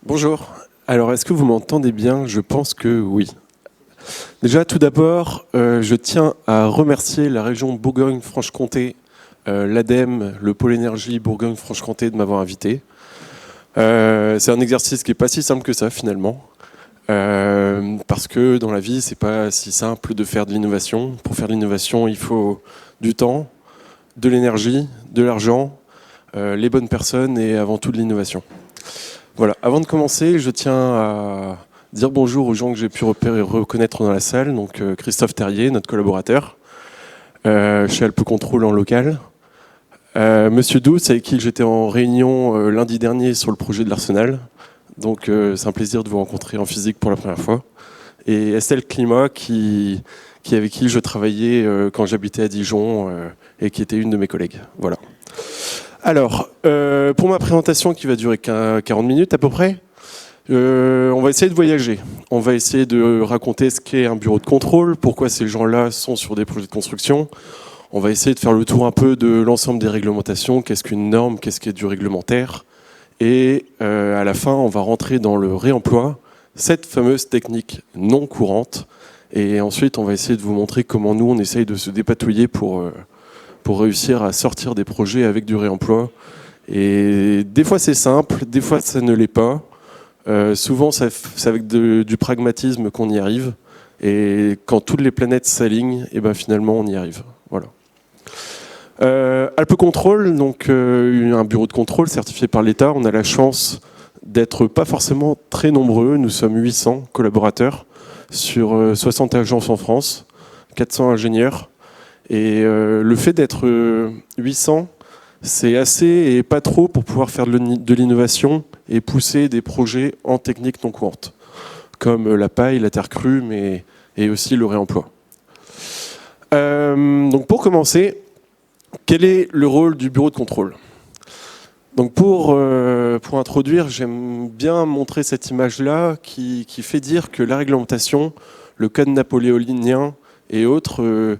Bonjour. Alors, est-ce que vous m'entendez bien? Je pense que oui. Déjà, tout d'abord, je tiens à remercier la région Bourgogne-Franche-Comté, l'ADEME, le pôle énergie Bourgogne-Franche-Comté de m'avoir invité. C'est un exercice qui n'est pas si simple que ça, finalement. Parce que dans la vie, c'est pas si simple de faire de l'innovation. Pour faire de l'innovation, il faut du temps, de l'énergie, de l'argent, les bonnes personnes et avant tout de l'innovation. Voilà. Avant de commencer, je tiens à dire bonjour aux gens que j'ai pu repérer et reconnaître dans la salle. Donc Christophe Terrier, notre collaborateur, chez Alpe Control en local. Monsieur Douce, avec qui j'étais en réunion lundi dernier sur le projet de l'Arsenal. Donc c'est un plaisir de vous rencontrer en physique pour la première fois. Et Estelle Climat, avec qui je travaillais quand j'habitais à Dijon et qui était une de mes collègues. Voilà. Alors, pour ma présentation qui va durer 40 minutes à peu près, on va essayer de voyager. On va essayer de raconter ce qu'est un bureau de contrôle, pourquoi ces gens-là sont sur des projets de construction. On va essayer de faire le tour un peu de l'ensemble des réglementations, qu'est-ce qu'une norme, qu'est-ce qui est du réglementaire. Et à la fin, on va rentrer dans le réemploi, cette fameuse technique non courante. Et ensuite, on va essayer de vous montrer comment nous, on essaye de se dépatouiller pour réussir à sortir des projets avec du réemploi. Et des fois, c'est simple, des fois, ça ne l'est pas. Souvent, c'est avec du pragmatisme qu'on y arrive. Et quand toutes les planètes s'alignent, et ben finalement, on y arrive. Voilà. Alpe Control, donc un bureau de contrôle certifié par l'État. On a la chance d'être pas forcément très nombreux. Nous sommes 800 collaborateurs sur 60 agences en France, 400 ingénieurs. Et le fait d'être 800, c'est assez et pas trop pour pouvoir faire de l'innovation et pousser des projets en technique non courante, comme la paille, la terre crue, et aussi le réemploi. Donc pour commencer, quel est le rôle du bureau de contrôle? Donc pour introduire, j'aime bien montrer cette image-là qui fait dire que la réglementation, le code napoléonien et autres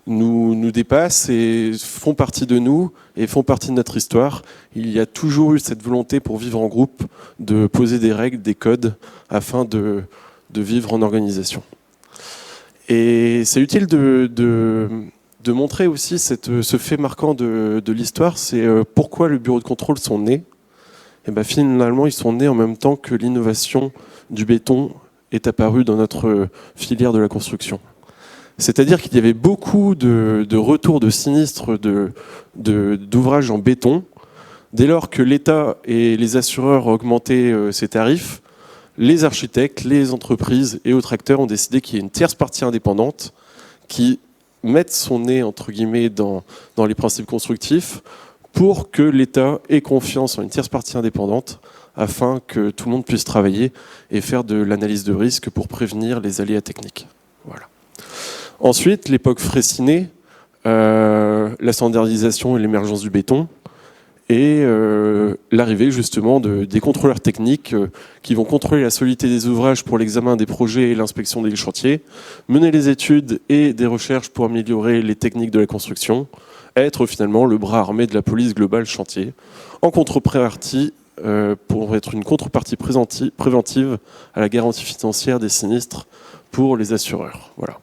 nous dépassent et font partie de nous et font partie de notre histoire. Il y a toujours eu cette volonté pour vivre en groupe de poser des règles, des codes afin de vivre en organisation. Et c'est utile de montrer aussi ce fait marquant de l'histoire, c'est pourquoi le bureau de contrôle sont nés. Et ben finalement, ils sont nés en même temps que l'innovation du béton est apparue dans notre filière de la construction. C'est-à-dire qu'il y avait beaucoup de retours de sinistres d'ouvrages en béton. Dès lors que l'État et les assureurs ont augmenté ces tarifs, les architectes, les entreprises et autres acteurs ont décidé qu'il y ait une tierce partie indépendante qui mette son nez, entre guillemets, dans les principes constructifs pour que l'État ait confiance en une tierce partie indépendante afin que tout le monde puisse travailler et faire de l'analyse de risque pour prévenir les aléas techniques. Voilà. Ensuite, l'époque Freycinet, la standardisation et l'émergence du béton, et l'arrivée justement des contrôleurs techniques qui vont contrôler la solidité des ouvrages pour l'examen des projets et l'inspection des chantiers, mener les études et des recherches pour améliorer les techniques de la construction, être finalement le bras armé de la police globale chantier, en contrepartie pour être une contrepartie préventive à la garantie financière des sinistres pour les assureurs. Voilà.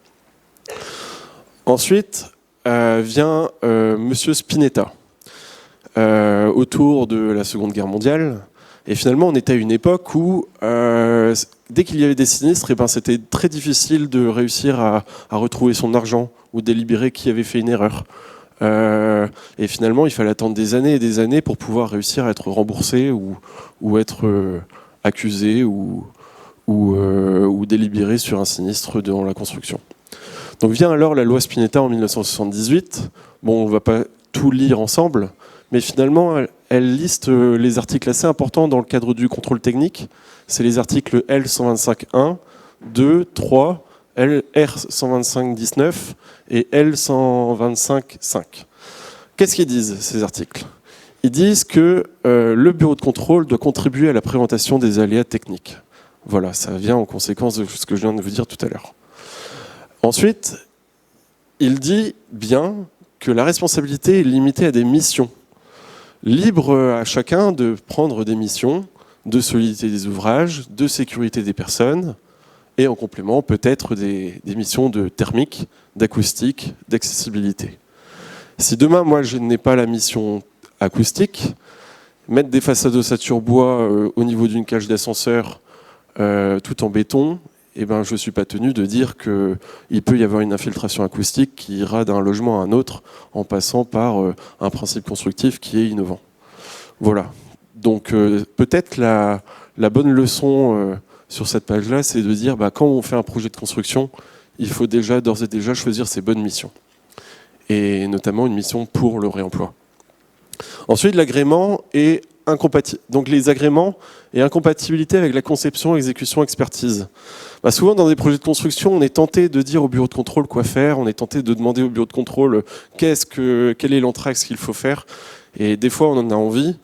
Ensuite vient Monsieur Spinetta, autour de la Seconde Guerre mondiale. Et finalement, on était à une époque où, dès qu'il y avait des sinistres, c'était très difficile de réussir à retrouver son argent ou délibérer qui avait fait une erreur. Et finalement, il fallait attendre des années et des années pour pouvoir réussir à être remboursé ou être accusé ou délibéré sur un sinistre dans la construction. Donc vient alors la loi Spinetta en 1978. Bon, on ne va pas tout lire ensemble, mais finalement, elle liste les articles assez importants dans le cadre du contrôle technique. C'est les articles L125.1, 2, 3, R125.19 et L125.5. Qu'est-ce qu'ils disent, ces articles? Ils disent que le bureau de contrôle doit contribuer à la prévention des aléas techniques. Voilà, ça vient en conséquence de ce que je viens de vous dire tout à l'heure. Ensuite, il dit bien que la responsabilité est limitée à des missions. Libre à chacun de prendre des missions, de solidité des ouvrages, de sécurité des personnes, et en complément peut-être des missions de thermique, d'acoustique, d'accessibilité. Si demain, moi, je n'ai pas la mission acoustique, mettre des façades d'ossature bois au niveau d'une cage d'ascenseur tout en béton, eh ben, je ne suis pas tenu de dire qu'il peut y avoir une infiltration acoustique qui ira d'un logement à un autre en passant par un principe constructif qui est innovant. Voilà. Donc peut-être la bonne leçon sur cette page-là, c'est de dire quand on fait un projet de construction, il faut d'ores et déjà choisir ses bonnes missions. Et notamment une mission pour le réemploi. Ensuite, l'agrément est incompatible. Donc les agréments et incompatibilité avec la conception, exécution, expertise. Souvent dans des projets de construction, on est tenté de dire au bureau de contrôle quoi faire, on est tenté de demander au bureau de contrôle quel est l'entracte qu'il faut faire. Et des fois on en a envie,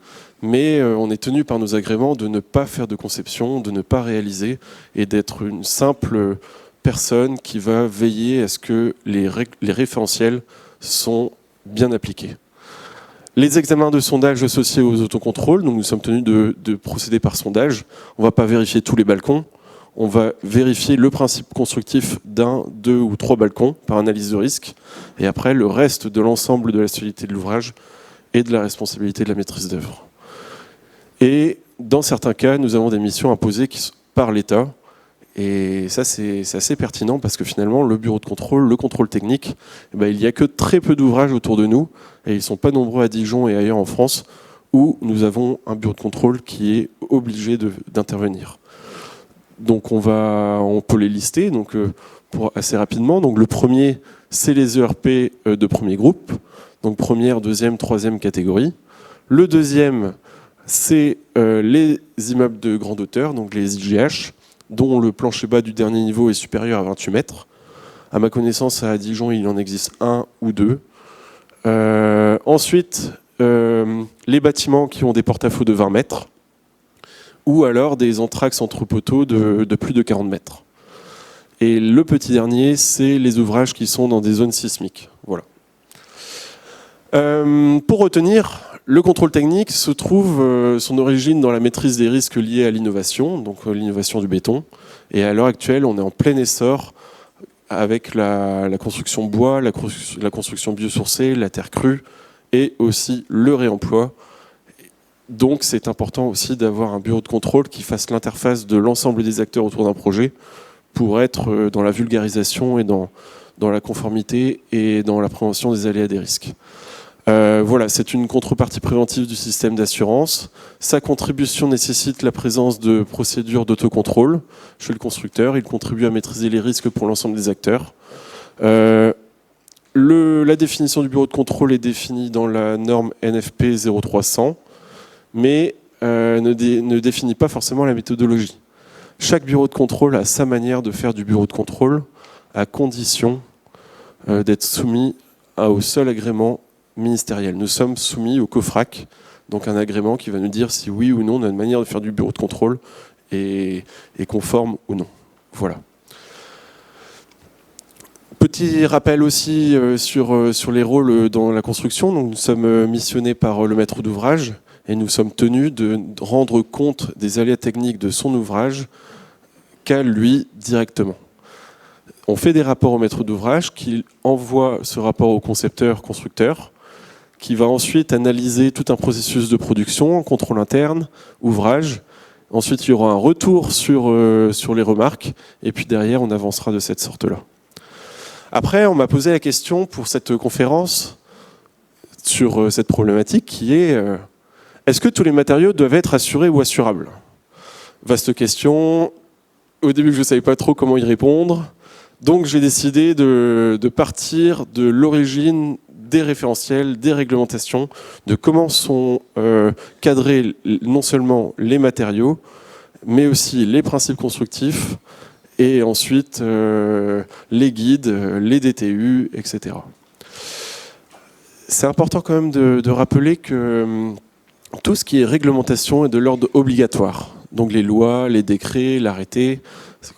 mais on est tenu par nos agréments de ne pas faire de conception, de ne pas réaliser et d'être une simple personne qui va veiller à ce que les référentiels sont bien appliqués. Les examens de sondage associés aux autocontrôles, donc nous sommes tenus de procéder par sondage. On ne va pas vérifier tous les balcons, on va vérifier le principe constructif d'un, deux ou trois balcons par analyse de risque, et après le reste de l'ensemble de la solidité de l'ouvrage et de la responsabilité de la maîtrise d'œuvre. Et dans certains cas, nous avons des missions imposées par l'État. Et ça, c'est assez pertinent parce que finalement, le bureau de contrôle, le contrôle technique, il n'y a que très peu d'ouvrages autour de nous, et ils ne sont pas nombreux à Dijon et ailleurs en France, où nous avons un bureau de contrôle qui est obligé d'intervenir. Donc on peut les lister assez rapidement. Donc le premier, c'est les ERP de premier groupe, donc première, deuxième, troisième catégorie. Le deuxième, c'est les immeubles de grande hauteur, donc les IGH, dont le plancher bas du dernier niveau est supérieur à 28 mètres. À ma connaissance, à Dijon, il en existe un ou deux. Ensuite, les bâtiments qui ont des porte-à-faux de 20 mètres, ou alors des entr'axes entre poteaux de plus de 40 mètres. Et le petit dernier, c'est les ouvrages qui sont dans des zones sismiques. Voilà. Pour retenir, le contrôle technique se trouve son origine dans la maîtrise des risques liés à l'innovation, donc l'innovation du béton. Et à l'heure actuelle, on est en plein essor avec la construction bois, la construction biosourcée, la terre crue et aussi le réemploi. Donc c'est important aussi d'avoir un bureau de contrôle qui fasse l'interface de l'ensemble des acteurs autour d'un projet pour être dans la vulgarisation et dans la conformité et dans la prévention des aléas des risques. Voilà, c'est une contrepartie préventive du système d'assurance. Sa contribution nécessite la présence de procédures d'autocontrôle chez le constructeur. Il contribue à maîtriser les risques pour l'ensemble des acteurs. La définition du bureau de contrôle est définie dans la norme NFP 0300, mais ne définit pas forcément la méthodologie. Chaque bureau de contrôle a sa manière de faire du bureau de contrôle, à condition d'être soumis au seul agrément ministériel. Nous sommes soumis au COFRAC, donc un agrément qui va nous dire si oui ou non notre manière de faire du bureau de contrôle est conforme ou non. Voilà. Petit rappel aussi sur les rôles dans la construction. Donc, nous sommes missionnés par le maître d'ouvrage et nous sommes tenus de rendre compte des aléas techniques de son ouvrage qu'à lui directement. On fait des rapports au maître d'ouvrage qui envoie ce rapport au concepteur-constructeur qui va ensuite analyser tout un processus de production, contrôle interne, ouvrage. Ensuite, il y aura un retour sur les remarques et puis derrière, on avancera de cette sorte-là. Après, on m'a posé la question pour cette conférence sur cette problématique qui est est-ce que tous les matériaux doivent être assurés ou assurables ? Vaste question. Au début, je ne savais pas trop comment y répondre. Donc, j'ai décidé de partir de l'origine des référentiels, des réglementations, de comment sont cadrés non seulement les matériaux, mais aussi les principes constructifs, et ensuite les guides, les DTU, etc. C'est important quand même de rappeler que tout ce qui est réglementation est de l'ordre obligatoire. Donc les lois, les décrets, l'arrêté.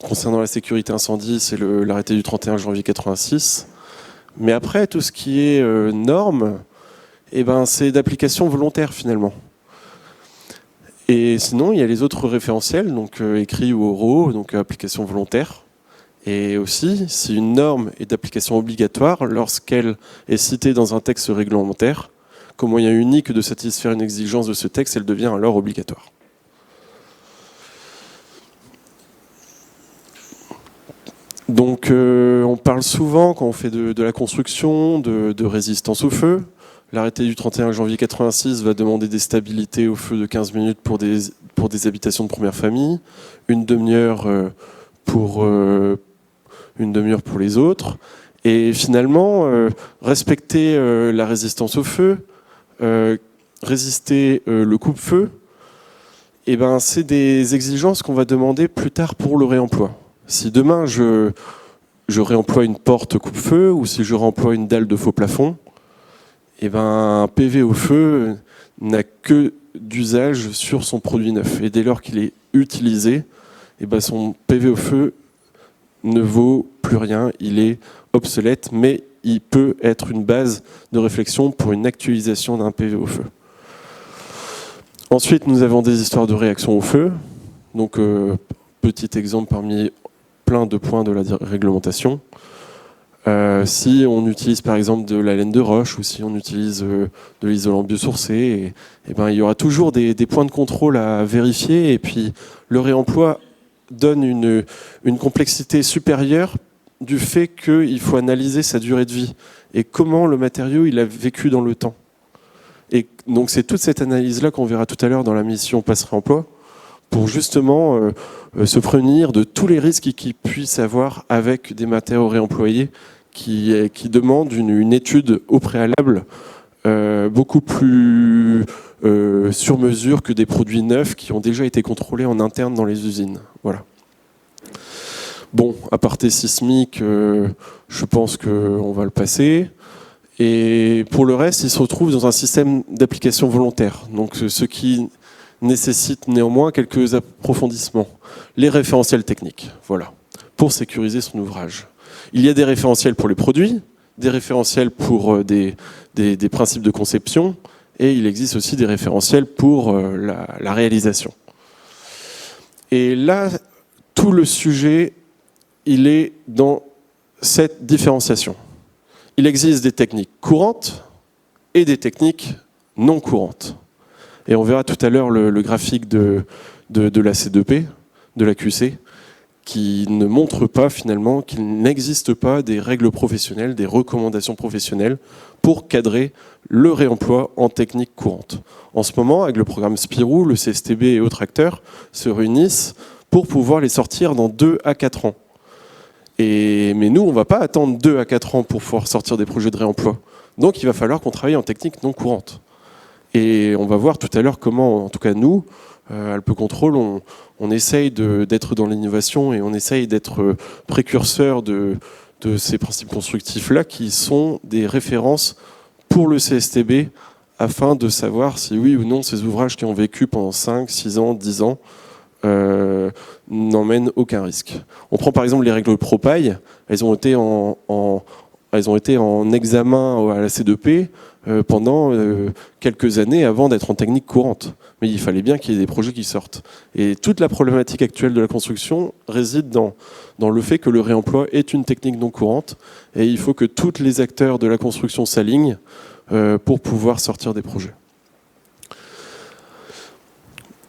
Concernant la sécurité incendie, c'est l'arrêté du 31 janvier 86. Mais après, tout ce qui est normes, c'est d'application volontaire finalement. Et sinon, il y a les autres référentiels, donc écrits ou oraux, donc application volontaire. Et aussi, si une norme est d'application obligatoire, lorsqu'elle est citée dans un texte réglementaire, comme moyen unique de satisfaire une exigence de ce texte, elle devient alors obligatoire. Donc on parle souvent, quand on fait de la construction, de résistance au feu. L'arrêté du 31 janvier 86 va demander des stabilités au feu de 15 minutes pour des habitations de première famille, une demi-heure pour les autres. Et finalement, respecter la résistance au feu, résister le coupe-feu, eh ben, c'est des exigences qu'on va demander plus tard pour le réemploi. Si demain je réemploie une porte coupe-feu ou si je réemploie une dalle de faux plafond, eh ben, un PV au feu n'a que d'usage sur son produit neuf. Et dès lors qu'il est utilisé, eh ben, son PV au feu ne vaut plus rien, il est obsolète, mais il peut être une base de réflexion pour une actualisation d'un PV au feu. Ensuite, nous avons des histoires de réaction au feu. Donc, petit exemple parmi plein de points de la réglementation. Si on utilise par exemple de la laine de roche ou si on utilise de l'isolant biosourcé, et ben, il y aura toujours des points de contrôle à vérifier. Et puis, le réemploi donne une complexité supérieure du fait qu'il faut analyser sa durée de vie et comment le matériau il a vécu dans le temps. Et donc c'est toute cette analyse-là qu'on verra tout à l'heure dans la mission Passe Réemploi pour justement se prémunir de tous les risques qu'il puisse avoir avec des matériaux réemployés qui demandent une étude au préalable beaucoup plus sur mesure que des produits neufs qui ont déjà été contrôlés en interne dans les usines. Voilà. Bon, aparté sismique, je pense qu'on va le passer. Et pour le reste, il se retrouve dans un système d'application volontaire. Donc, ce qui nécessite néanmoins quelques approfondissements. Les référentiels techniques, voilà, pour sécuriser son ouvrage. Il y a des référentiels pour les produits, des référentiels pour des principes de conception, et il existe aussi des référentiels pour la réalisation. Et là, tout le sujet, il est dans cette différenciation. Il existe des techniques courantes et des techniques non courantes. Et on verra tout à l'heure le graphique de la C2P, de la QC, qui ne montre pas finalement qu'il n'existe pas des règles professionnelles, des recommandations professionnelles pour cadrer le réemploi en technique courante. En ce moment, avec le programme Spirou, le CSTB et autres acteurs se réunissent pour pouvoir les sortir dans 2 à 4 ans. Mais nous, on ne va pas attendre 2 à 4 ans pour pouvoir sortir des projets de réemploi. Donc il va falloir qu'on travaille en technique non courante. Et on va voir tout à l'heure comment, en tout cas nous, Alpe Control, on essaye d'être dans l'innovation et on essaye d'être précurseur de ces principes constructifs-là qui sont des références pour le CSTB afin de savoir si oui ou non ces ouvrages qui ont vécu pendant 5, 6 ans, 10 ans n'emmènent aucun risque. On prend par exemple les règles ProPaille, elles ont été en examen à la C2P pendant quelques années avant d'être en technique courante. Mais il fallait bien qu'il y ait des projets qui sortent. Et toute la problématique actuelle de la construction réside dans le fait que le réemploi est une technique non courante et il faut que tous les acteurs de la construction s'alignent pour pouvoir sortir des projets.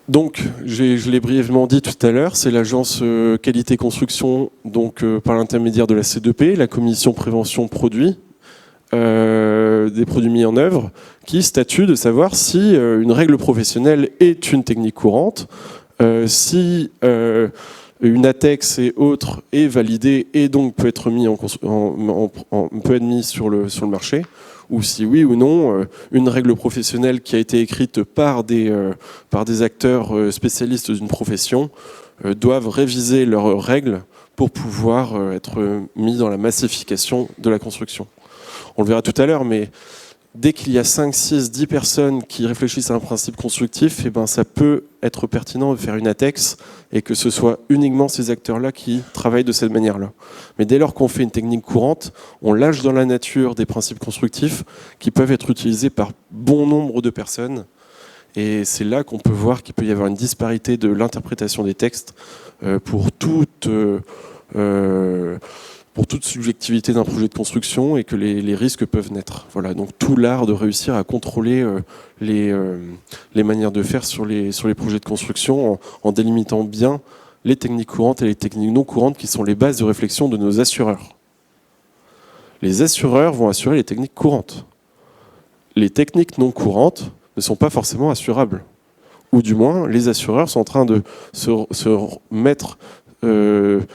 Donc, je l'ai brièvement dit tout à l'heure, c'est l'agence qualité construction, donc par l'intermédiaire de la C2P, la commission prévention produits, des produits mis en œuvre, qui statue de savoir si une règle professionnelle est une technique courante, si une ATEX et autres est validée et donc peut être mis sur le marché, ou si oui ou non, une règle professionnelle qui a été écrite par des acteurs spécialistes d'une profession doivent réviser leurs règles pour pouvoir être mis dans la massification de la construction. On le verra tout à l'heure, mais dès qu'il y a 5, 6, 10 personnes qui réfléchissent à un principe constructif, eh ben, ça peut être pertinent de faire une ATEX et que ce soit uniquement ces acteurs-là qui travaillent de cette manière-là. Mais dès lors qu'on fait une technique courante, on lâche dans la nature des principes constructifs qui peuvent être utilisés par bon nombre de personnes. Et c'est là qu'on peut voir qu'il peut y avoir une disparité de l'interprétation des textes pour toute subjectivité d'un projet de construction et que les risques peuvent naître. Voilà, donc tout l'art de réussir à contrôler les manières de faire sur les projets de construction en délimitant bien les techniques courantes et les techniques non courantes qui sont les bases de réflexion de nos assureurs. Les assureurs vont assurer les techniques courantes. Les techniques non courantes ne sont pas forcément assurables. Ou du moins, les assureurs sont en train de se mettre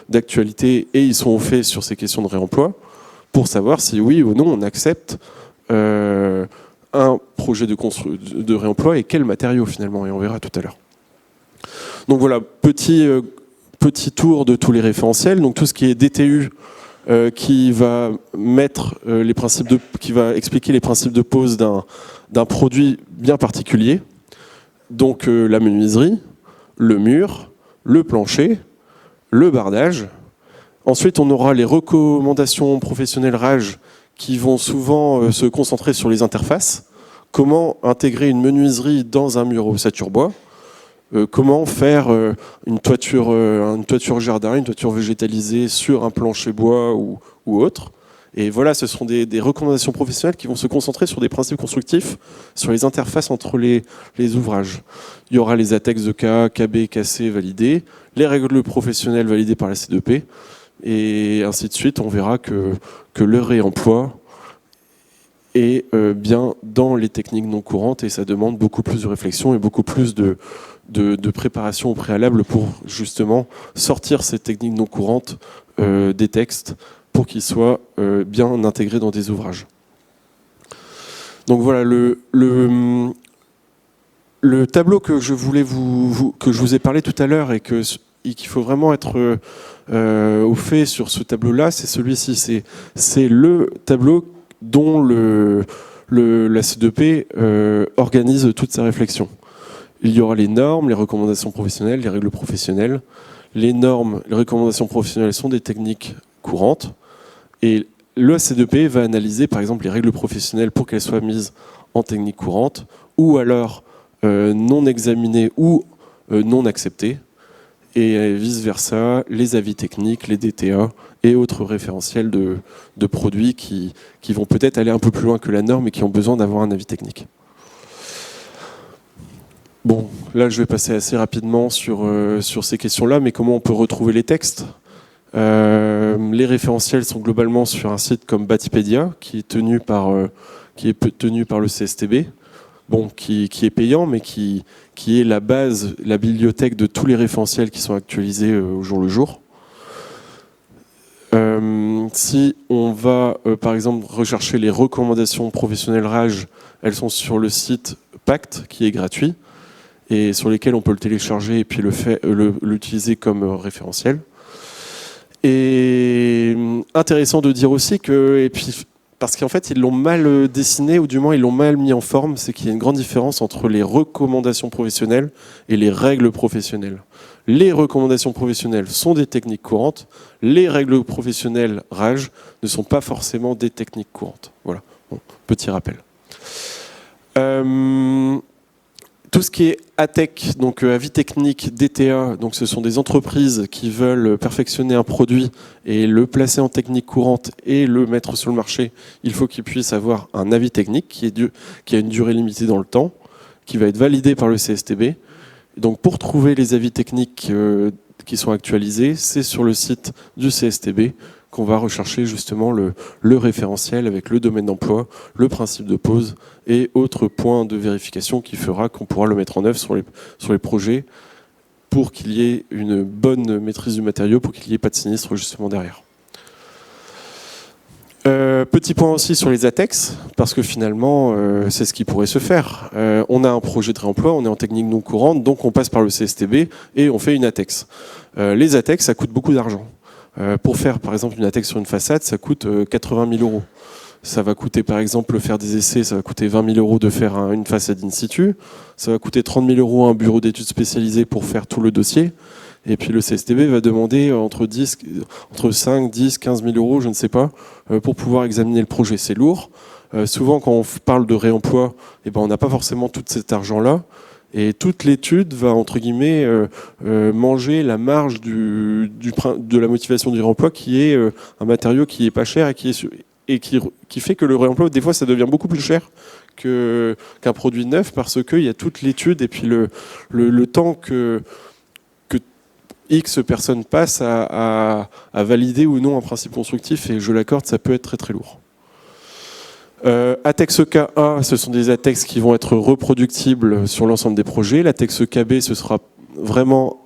d'actualité et ils sont au fait sur ces questions de réemploi pour savoir si oui ou non on accepte un projet de réemploi et quels matériaux finalement, et on verra tout à l'heure. Donc voilà, petit tour de tous les référentiels. Donc tout ce qui est DTU qui va qui va expliquer les principes de pose d'un produit bien particulier. Donc la menuiserie, le mur, le plancher, le bardage. Ensuite, on aura les recommandations professionnelles RAGE qui vont souvent se concentrer sur les interfaces. Comment intégrer une menuiserie dans un mur ossature bois. Comment faire une toiture jardin, une toiture végétalisée sur un plancher bois ou autre. Et voilà, ce sont des recommandations professionnelles qui vont se concentrer sur des principes constructifs, sur les interfaces entre les ouvrages. Il y aura les ATEX de K, KB, KC validés, les règles professionnelles validées par la C2P, et ainsi de suite. On verra que le réemploi est bien dans les techniques non courantes, et ça demande beaucoup plus de réflexion et beaucoup plus de préparation au préalable pour justement sortir ces techniques non courantes des textes pour qu'ils soient bien intégrés dans des ouvrages. Donc voilà, le tableau que je voulais que je vous ai parlé tout à l'heure et qu'il faut vraiment être au fait sur ce tableau-là, c'est celui-ci. C'est le tableau dont la C2P organise toute sa réflexion. Il y aura les normes, les recommandations professionnelles, les règles professionnelles. Les normes, les recommandations professionnelles sont des techniques courantes. Et le C2P va analyser par exemple les règles professionnelles pour qu'elles soient mises en technique courante ou alors non examinées ou non acceptées. Et vice-versa, les avis techniques, les DTA et autres référentiels de produits qui vont peut-être aller un peu plus loin que la norme et qui ont besoin d'avoir un avis technique. Bon, là je vais passer assez rapidement sur ces questions-là, mais comment on peut retrouver les textes ? Les référentiels sont globalement sur un site comme Batipedia, qui est tenu par le CSTB, bon, qui est payant, mais qui est la base, la bibliothèque de tous les référentiels qui sont actualisés au jour le jour. Si on va, par exemple, rechercher les recommandations professionnelles RAGE, elles sont sur le site Pacte, qui est gratuit, et sur lesquels on peut le télécharger et puis l'utiliser comme référentiel. Et intéressant de dire aussi que, et puis, parce qu'en fait ils l'ont mal dessiné, ou du moins ils l'ont mal mis en forme, c'est qu'il y a une grande différence entre les recommandations professionnelles et les règles professionnelles. Les recommandations professionnelles sont des techniques courantes, les règles professionnelles RAGE ne sont pas forcément des techniques courantes. Voilà, bon, petit rappel. Tout ce qui est ATEC, donc avis technique, DTA, donc ce sont des entreprises qui veulent perfectionner un produit et le placer en technique courante et le mettre sur le marché. Il faut qu'ils puissent avoir un avis technique qui a une durée limitée dans le temps, qui va être validé par le CSTB. Donc pour trouver les avis techniques qui sont actualisés, c'est sur le site du CSTB qu'on va rechercher justement le référentiel avec le domaine d'emploi, le principe de pose et autres points de vérification qui fera qu'on pourra le mettre en œuvre sur les projets pour qu'il y ait une bonne maîtrise du matériau, pour qu'il n'y ait pas de sinistre justement derrière. Petit point aussi sur les ATEX, parce que finalement, c'est ce qui pourrait se faire. On a un projet de réemploi, on est en technique non courante, donc on passe par le CSTB et on fait une ATEX. Les ATEX, ça coûte beaucoup d'argent. Pour faire par exemple une ATEX sur une façade, ça coûte 80 000 €. Ça va coûter par exemple faire des essais, ça va coûter 20 000 € de faire une façade in situ. Ça va coûter 30 000 € à un bureau d'études spécialisé pour faire tout le dossier. et puis le CSTB va demander entre 5, 10, 15 000 euros, je ne sais pas, pour pouvoir examiner le projet. C'est lourd. Souvent, quand on parle de réemploi, eh ben, on n'a pas forcément tout cet argent-là. Et toute l'étude va, entre guillemets, manger la marge de la motivation du réemploi, qui est un matériau qui est pas cher et qui fait que le réemploi, des fois, ça devient beaucoup plus cher qu'un produit neuf, parce qu'il y a toute l'étude et puis le temps que X personnes passent à valider ou non un principe constructif, et je l'accorde, ça peut être très très lourd. ATEX KA, ce sont des ATEX qui vont être reproductibles sur l'ensemble des projets. L'ATEX KB, ce sera vraiment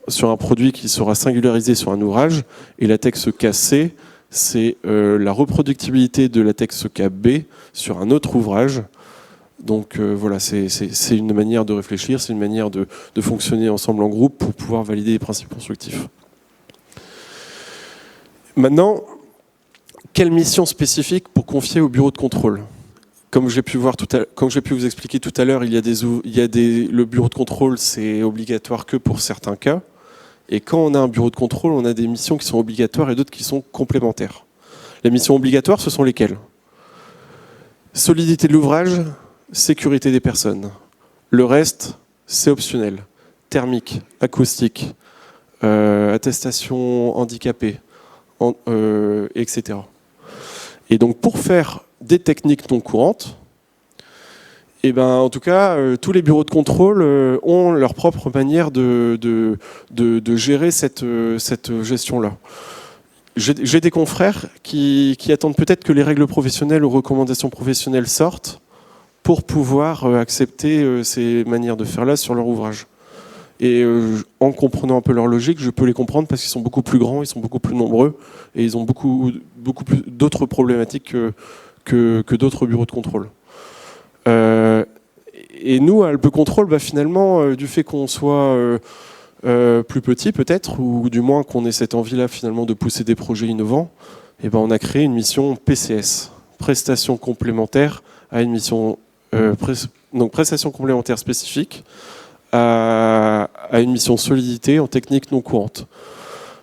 sur un produit qui sera singularisé sur un ouvrage. Et l'ATEX KC, c'est la reproductibilité de l'ATEX KB sur un autre ouvrage. Donc voilà, c'est une manière de réfléchir, c'est une manière de fonctionner ensemble en groupe pour pouvoir valider les principes constructifs. Maintenant, quelle mission spécifique pour confier au bureau de contrôle? Comme j'ai pu vous expliquer tout à l'heure, le bureau de contrôle, c'est obligatoire que pour certains cas. Et quand on a un bureau de contrôle, on a des missions qui sont obligatoires et d'autres qui sont complémentaires. Les missions obligatoires, ce sont lesquelles? Solidité de l'ouvrage, sécurité des personnes. Le reste, c'est optionnel. Thermique, acoustique, attestation handicapée, etc. Et donc pour faire des techniques non courantes, et ben, en tout cas, tous les bureaux de contrôle ont leur propre manière de gérer cette gestion-là. J'ai des confrères qui attendent peut-être que les règles professionnelles ou recommandations professionnelles sortent pour pouvoir accepter ces manières de faire là sur leur ouvrage. Et en comprenant un peu leur logique, je peux les comprendre parce qu'ils sont beaucoup plus grands, ils sont beaucoup plus nombreux et ils ont beaucoup plus d'autres problématiques que d'autres bureaux de contrôle. Et nous, à Alpe Control, finalement, du fait qu'on soit plus petit peut-être, ou du moins qu'on ait cette envie-là finalement de pousser des projets innovants, et on a créé une mission PCS, prestation complémentaire à une mission, donc prestation complémentaire spécifique à une mission solidité en technique non courante.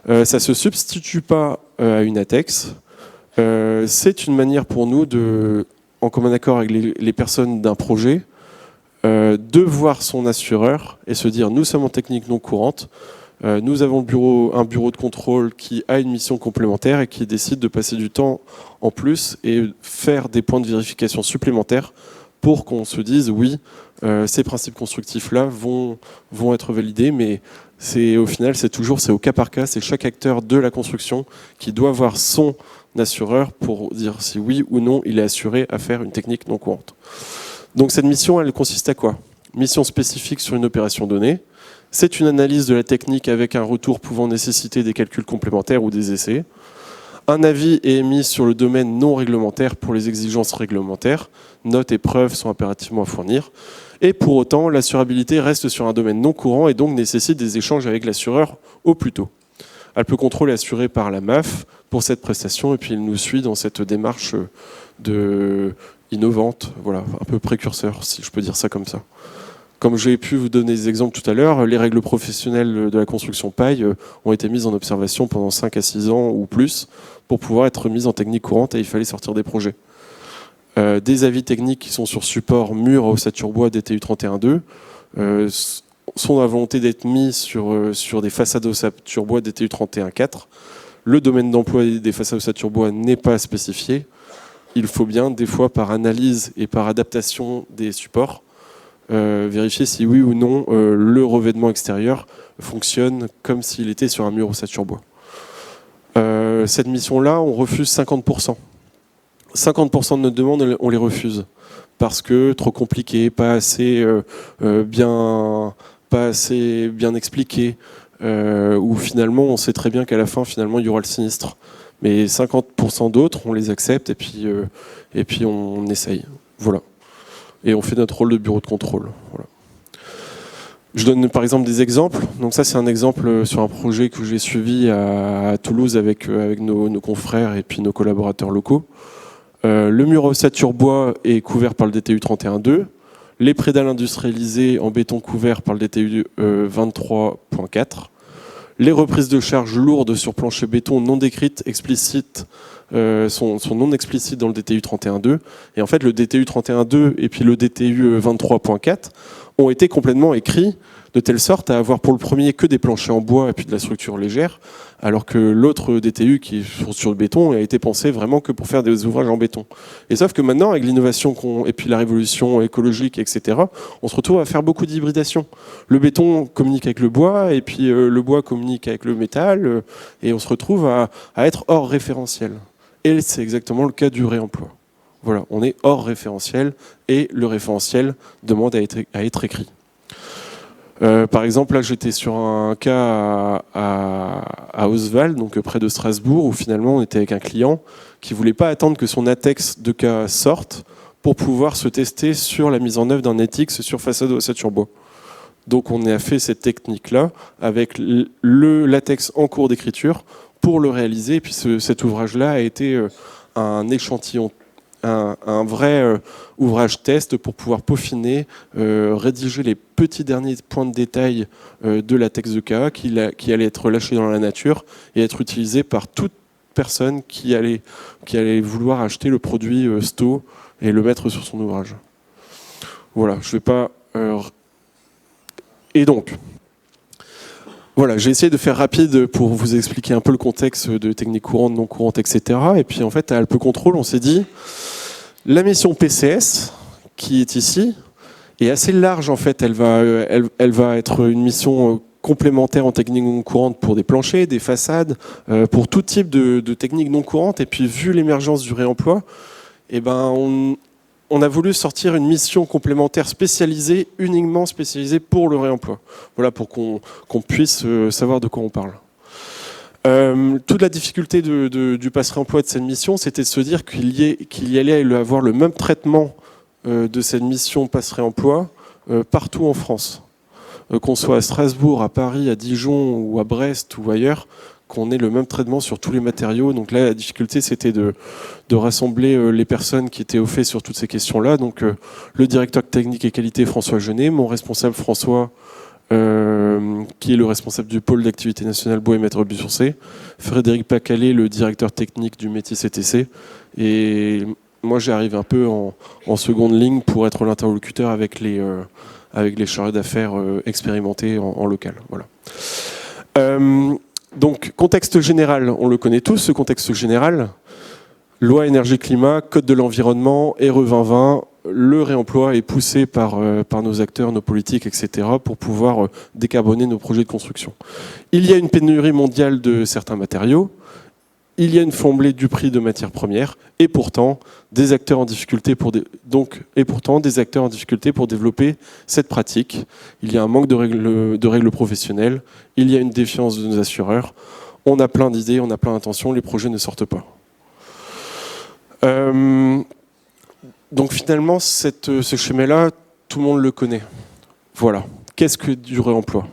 Ça ne se substitue pas à une ATEX. C'est une manière pour nous, en commun accord avec les personnes d'un projet, de voir son assureur et se dire nous sommes en technique non courante, nous avons un bureau de contrôle qui a une mission complémentaire et qui décide de passer du temps en plus et faire des points de vérification supplémentaires pour qu'on se dise oui, ces principes constructifs-là vont être validés, mais au final, c'est au cas par cas, c'est chaque acteur de la construction qui doit voir son assureur pour dire si oui ou non il est assuré à faire une technique non courante. Donc cette mission, elle consiste à quoi? Mission spécifique sur une opération donnée. C'est une analyse de la technique avec un retour pouvant nécessiter des calculs complémentaires ou des essais. Un avis est émis sur le domaine non réglementaire pour les exigences réglementaires. Notes et preuves sont impérativement à fournir. Et pour autant, l'assurabilité reste sur un domaine non courant et donc nécessite des échanges avec l'assureur au plus tôt. Alpe Control est assuré par la MAF pour cette prestation et puis il nous suit dans cette démarche innovante, voilà, un peu précurseur, si je peux dire ça comme ça. Comme j'ai pu vous donner des exemples tout à l'heure, les règles professionnelles de la construction paille ont été mises en observation pendant 5 à 6 ans ou plus pour pouvoir être mises en technique courante et il fallait sortir des projets. Des avis techniques qui sont sur support mur à ossature bois DTU 31.2 sont à volonté d'être mis sur des façades à ossature bois DTU 31.4. Le domaine d'emploi des façades à ossature bois n'est pas spécifié. Il faut bien, des fois, par analyse et par adaptation des supports, vérifier si oui ou non le revêtement extérieur fonctionne comme s'il était sur un mur ossature bois. Cette mission-là, on refuse 50%. 50% de nos demandes, on les refuse parce que trop compliqué, pas assez bien expliqué, ou finalement on sait très bien qu'à la fin finalement il y aura le sinistre. Mais 50% d'autres, on les accepte et puis on essaye. Voilà. Et on fait notre rôle de bureau de contrôle. Voilà. Je donne par exemple des exemples. Donc ça c'est un exemple sur un projet que j'ai suivi à Toulouse avec nos confrères et puis nos collaborateurs locaux. Le mur ossature bois est couvert par le DTU 31.2. les prédales industrialisées en béton couvert par le DTU 23.4, les reprises de charges lourdes sur plancher béton non décrites explicites sont non explicites dans le DTU 31.2. Et en fait, le DTU 31.2 et puis le DTU 23.4 ont été complètement écrits de telle sorte à avoir pour le premier que des planchers en bois et puis de la structure légère, alors que l'autre DTU qui est sur le béton a été pensé vraiment que pour faire des ouvrages en béton. Et sauf que maintenant, avec l'innovation et puis la révolution écologique, etc., on se retrouve à faire beaucoup d'hybridation. Le béton communique avec le bois, et puis le bois communique avec le métal, et on se retrouve à être hors référentiel. Et c'est exactement le cas du réemploi. Voilà, on est hors référentiel, et le référentiel demande à être écrit. Par exemple, là, j'étais sur un cas à Oswald, donc près de Strasbourg, où finalement on était avec un client qui voulait pas attendre que son ATEX de cas sorte pour pouvoir se tester sur la mise en œuvre d'un ETIX sur façade ossature bois. Donc on a fait cette technique-là avec le latex en cours d'écriture pour le réaliser. Et puis cet ouvrage-là a été un échantillon, un vrai ouvrage test pour pouvoir peaufiner, rédiger les petits derniers points de détail de latex de KA qui allait être lâché dans la nature et être utilisé par toute personne qui allait vouloir acheter le produit Sto et le mettre sur son ouvrage. Voilà, je ne vais pas... Et donc, voilà, j'ai essayé de faire rapide pour vous expliquer un peu le contexte de techniques courantes, non courantes, etc. Et puis en fait, à Alpes Control, on s'est dit, la mission PCS, qui est ici, est assez large en fait. Elle va être une mission complémentaire en techniques non courantes pour des planchers, des façades, pour tout type de techniques non courantes. Et puis vu l'émergence du réemploi, eh ben, on a voulu sortir une mission complémentaire spécialisée, uniquement spécialisée pour le réemploi. Voilà, pour qu'on puisse savoir de quoi on parle. Toute la difficulté du passe-réemploi de cette mission, c'était de se dire qu'il y allait avoir le même traitement de cette mission passe-réemploi partout en France. Qu'on soit à Strasbourg, à Paris, à Dijon ou à Brest ou ailleurs, qu'on ait le même traitement sur tous les matériaux. Donc là, la difficulté, c'était de rassembler les personnes qui étaient au fait sur toutes ces questions-là. Donc le directeur technique et qualité, François Genet, mon responsable François, qui est le responsable du pôle d'activité nationale bois et mètre biosourcé, Frédéric Pacalé, le directeur technique du métier CTC, et moi j'ai arrivé un peu en seconde ligne pour être l'interlocuteur avec les chargés d'affaires expérimentés en local. Voilà. Donc, contexte général, on le connaît tous, ce contexte général. Loi énergie-climat, code de l'environnement, RE 2020, le réemploi est poussé par nos acteurs, nos politiques, etc. pour pouvoir décarboner nos projets de construction. Il y a une pénurie mondiale de certains matériaux, il y a une flambée du prix de matières premières, et pourtant des acteurs en difficulté pour développer cette pratique. Il y a un manque de règles professionnelles, il y a une défiance de nos assureurs. On a plein d'idées, on a plein d'intentions, les projets ne sortent pas. Donc finalement, ce schéma-là, tout le monde le connaît. Voilà. Qu'est-ce que du réemploi?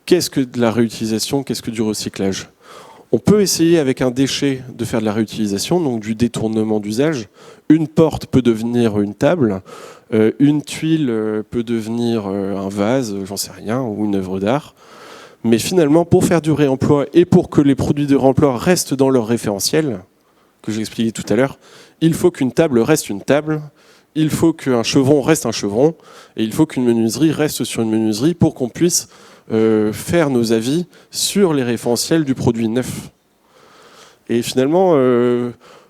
Qu'est-ce que de la réutilisation? Qu'est-ce que du recyclage? On peut essayer avec un déchet de faire de la réutilisation, donc du détournement d'usage. Une porte peut devenir une table, une tuile peut devenir un vase, j'en sais rien, ou une œuvre d'art. Mais finalement, pour faire du réemploi et pour que les produits de réemploi restent dans leur référentiel, que j'ai expliqué tout à l'heure, il faut qu'une table reste une table, il faut qu'un chevron reste un chevron, et il faut qu'une menuiserie reste sur une menuiserie pour qu'on puisse faire nos avis sur les référentiels du produit neuf. Et finalement,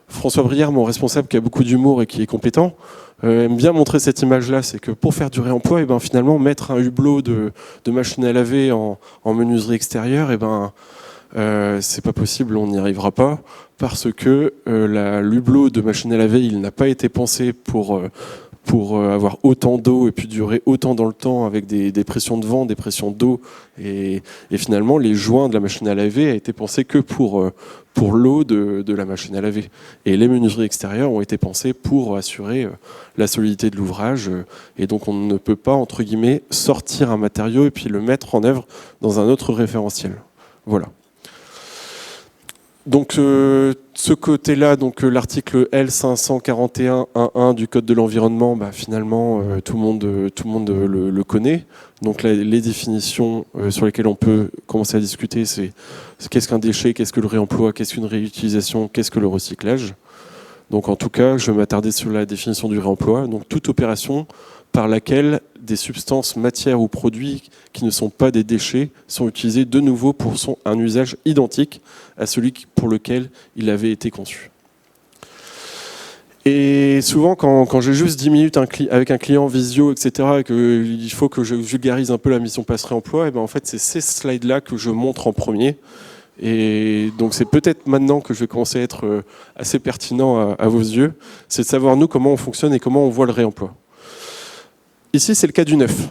François Brière, mon responsable qui a beaucoup d'humour et qui est compétent, aime bien montrer cette image-là. C'est que pour faire du réemploi, et ben, finalement, mettre un hublot de machine à laver en menuiserie extérieure, et ben, c'est pas possible, on n'y arrivera pas, parce que l'hublot de machine à laver, il n'a pas été pensé pour avoir autant d'eau et puis durer autant dans le temps avec des pressions de vent, des pressions d'eau. Et finalement, les joints de la machine à laver a été pensé que pour l'eau de la machine à laver. Et les menuiseries extérieures ont été pensées pour assurer la solidité de l'ouvrage. Et donc, on ne peut pas, entre guillemets, sortir un matériau et puis le mettre en œuvre dans un autre référentiel. Voilà. Donc, ce côté-là, donc l'article L541.1.1 du Code de l'environnement, finalement, tout le monde le connaît. Donc les définitions sur lesquelles on peut commencer à discuter, c'est qu'est-ce qu'un déchet, qu'est-ce que le réemploi, qu'est-ce qu'une réutilisation, qu'est-ce que le recyclage. Donc en tout cas, je vais m'attarder sur la définition du réemploi. Donc toute opération par laquelle des substances, matières ou produits qui ne sont pas des déchets sont utilisés de nouveau pour un usage identique à celui pour lequel il avait été conçu. Et souvent, quand j'ai juste 10 minutes avec un client visio, etc., et qu'il faut que je vulgarise un peu la mission passe-réemploi, et en fait, c'est ces slides-là que je montre en premier. Et donc, c'est peut-être maintenant que je vais commencer à être assez pertinent à vos yeux. C'est de savoir, nous, comment on fonctionne et comment on voit le réemploi. Ici, c'est le cas du neuf.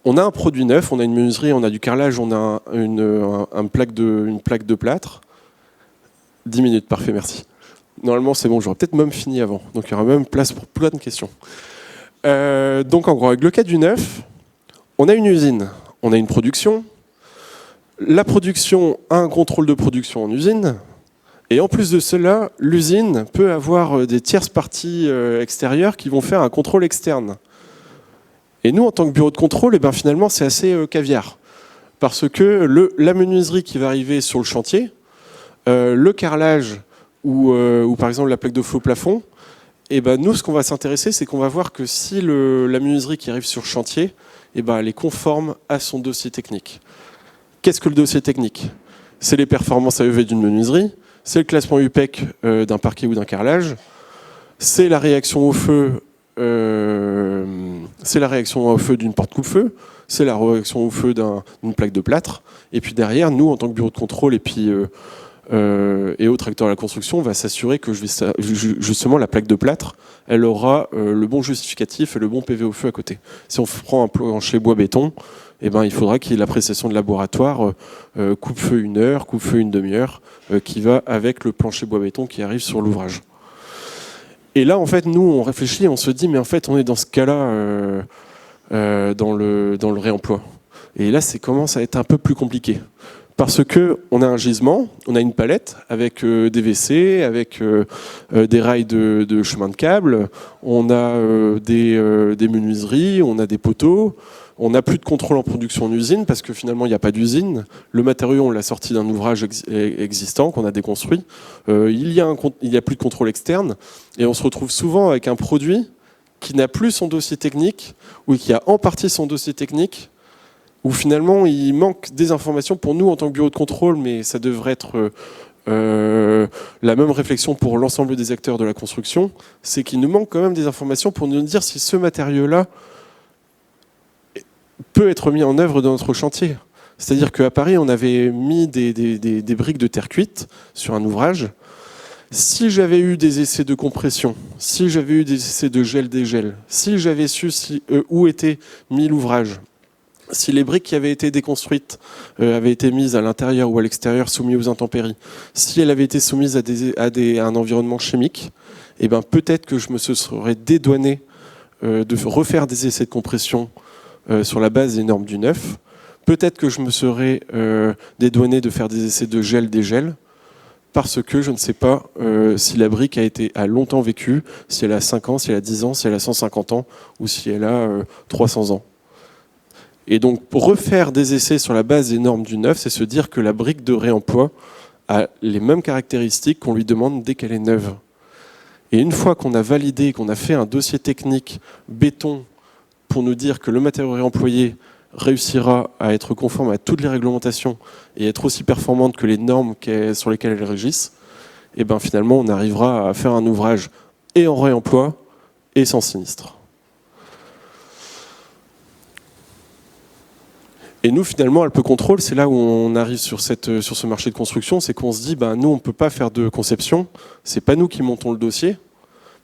On a un produit neuf, on a une menuiserie, on a du carrelage, on a une plaque de plâtre. 10 minutes, parfait, merci. Normalement, c'est bon, j'aurais peut-être même fini avant. Donc, il y aura même place pour plein de questions. Donc, en gros, avec le cas du neuf, on a une usine, on a une production. La production a un contrôle de production en usine. Et en plus de cela, l'usine peut avoir des tierces parties extérieures qui vont faire un contrôle externe. Et nous, en tant que bureau de contrôle, finalement, c'est assez caviar. Parce que la menuiserie qui va arriver sur le chantier, le carrelage ou par exemple la plaque de faux plafond, nous, ce qu'on va s'intéresser, c'est qu'on va voir que si la menuiserie qui arrive sur le chantier, elle est conforme à son dossier technique. Qu'est-ce que le dossier technique? C'est les performances AEV d'une menuiserie, c'est le classement UPEC d'un parquet ou d'un carrelage, c'est la réaction au feu. C'est la réaction au feu d'une porte coupe-feu, c'est la réaction au feu d'une plaque de plâtre. Et puis derrière, nous, en tant que bureau de contrôle et autres acteurs de la construction, on va s'assurer que justement la plaque de plâtre, elle aura le bon justificatif et le bon PV au feu à côté. Si on prend un plancher bois-béton, il faudra qu'il y ait l'appréciation de laboratoire coupe-feu 1 heure, coupe-feu 1 demi-heure, qui va avec le plancher bois-béton qui arrive sur l'ouvrage. Et là, en fait, nous, on réfléchit, on se dit, mais en fait, on est dans ce cas-là dans le réemploi. Et là, ça commence à être un peu plus compliqué. Parce qu'on a un gisement, on a une palette avec des WC, avec des rails de chemin de câble, on a des menuiseries, on a des poteaux. On n'a plus de contrôle en production en usine parce que finalement il n'y a pas d'usine. Le matériau on l'a sorti d'un ouvrage existant qu'on a déconstruit. Il y a plus de contrôle externe et on se retrouve souvent avec un produit qui n'a plus son dossier technique ou qui a en partie son dossier technique où finalement il manque des informations pour nous en tant que bureau de contrôle, mais ça devrait être la même réflexion pour l'ensemble des acteurs de la construction. C'est qu'il nous manque quand même des informations pour nous dire si ce matériau-là peut être mis en œuvre dans notre chantier. C'est-à-dire qu'à Paris, on avait mis des briques de terre cuite sur un ouvrage. Si j'avais eu des essais de compression, si j'avais eu des essais de gel-dégel, si j'avais su où était mis l'ouvrage, si les briques qui avaient été déconstruites avaient été mises à l'intérieur ou à l'extérieur, soumises aux intempéries, si elles avaient été soumises à un environnement chimique, peut-être que je me serais dédouané de refaire des essais de compression sur la base des normes du neuf. Peut-être que je me serais dédouané de faire des essais de gel-dégel parce que je ne sais pas si la brique a longtemps vécu, si elle a 5 ans, si elle a 10 ans, si elle a 150 ans ou si elle a 300 ans. Et donc, pour refaire des essais sur la base des normes du neuf, c'est se dire que la brique de réemploi a les mêmes caractéristiques qu'on lui demande dès qu'elle est neuve. Et une fois qu'on a validé, qu'on a fait un dossier technique béton pour nous dire que le matériau réemployé réussira à être conforme à toutes les réglementations et être aussi performante que les normes sur lesquelles elles régissent, finalement on arrivera à faire un ouvrage et en réemploi et sans sinistre. Et nous, finalement, Alpe Control, c'est là où on arrive sur ce marché de construction, c'est qu'on se dit, nous, on ne peut pas faire de conception, c'est pas nous qui montons le dossier,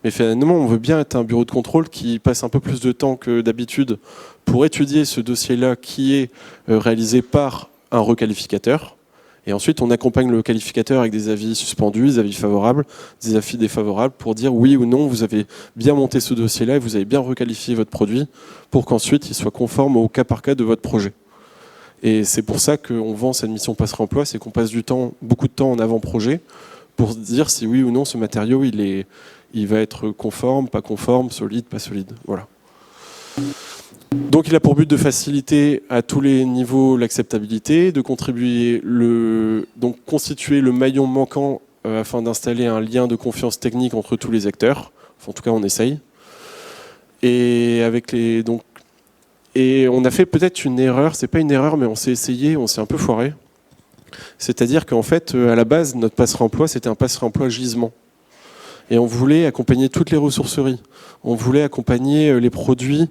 mais finalement, on veut bien être un bureau de contrôle qui passe un peu plus de temps que d'habitude pour étudier ce dossier-là qui est réalisé par un requalificateur. Et ensuite, on accompagne le qualificateur avec des avis suspendus, des avis favorables, des avis défavorables pour dire oui ou non, vous avez bien monté ce dossier-là et vous avez bien requalifié votre produit pour qu'ensuite il soit conforme au cas par cas de votre projet. Et c'est pour ça qu'on vend cette mission passe-réemploi, c'est qu'on passe beaucoup de temps en avant-projet pour dire si oui ou non ce matériau il va être conforme, pas conforme, solide, pas solide. Voilà. Donc il a pour but de faciliter à tous les niveaux l'acceptabilité, de contribuer donc constituer le maillon manquant afin d'installer un lien de confiance technique entre tous les acteurs. Enfin, en tout cas, on essaye. Et on a fait peut-être une erreur. C'est pas une erreur, mais on s'est essayé, on s'est un peu foiré. C'est-à-dire qu'en fait, à la base, notre passe-réemploi, c'était un passe-réemploi gisement. Et on voulait accompagner toutes les ressourceries. On voulait accompagner les produits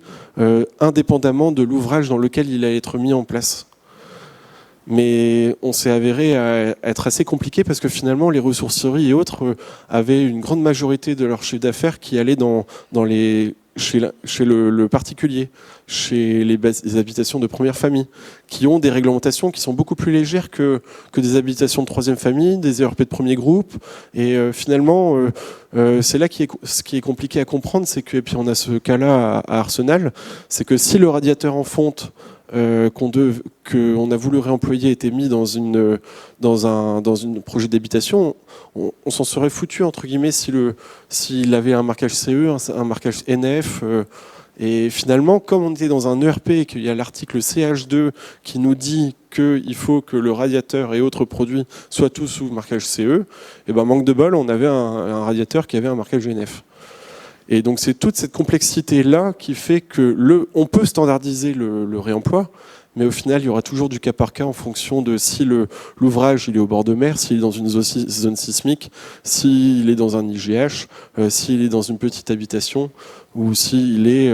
indépendamment de l'ouvrage dans lequel il allait être mis en place. Mais on s'est avéré à être assez compliqué parce que finalement, les ressourceries et autres avaient une grande majorité de leur chiffre d'affaires qui allait chez le particulier, chez les habitations de première famille, qui ont des réglementations qui sont beaucoup plus légères que des habitations de troisième famille, des ERP de premier groupe. Et finalement, c'est là ce qui est compliqué à comprendre, c'est que, et puis on a ce cas-là à Arsenal, c'est que si le radiateur en fonte qu'on a voulu réemployer était mis dans un projet d'habitation, on s'en serait foutu entre guillemets s'il avait un marquage CE, un marquage NF. Et finalement, comme on était dans un ERP et qu'il y a l'article CH2 qui nous dit qu'il faut que le radiateur et autres produits soient tous sous marquage CE, et ben manque de bol, on avait un radiateur qui avait un marquage NF. Et donc c'est toute cette complexité-là qui fait que on peut standardiser le réemploi, mais au final, il y aura toujours du cas par cas en fonction de si l'ouvrage il est au bord de mer, s'il est dans une zone sismique, s'il est dans un IGH, s'il est dans une petite habitation, ou s'il est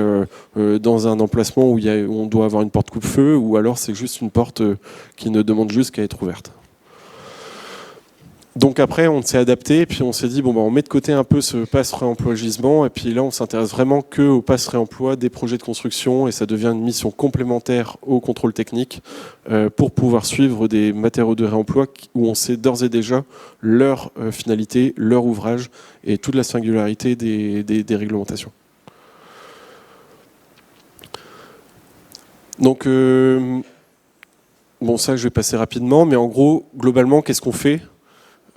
dans un emplacement où on doit avoir une porte coupe-feu, ou alors c'est juste une porte qui ne demande juste qu'à être ouverte. Donc après, on s'est adapté, puis on s'est dit, on met de côté un peu ce passe réemploi gisement, et puis là, on s'intéresse vraiment que au passe réemploi des projets de construction, et ça devient une mission complémentaire au contrôle technique pour pouvoir suivre des matériaux de réemploi où on sait d'ores et déjà leur finalité, leur ouvrage, et toute la singularité des réglementations. Donc, ça, je vais passer rapidement, mais en gros, globalement, qu'est-ce qu'on fait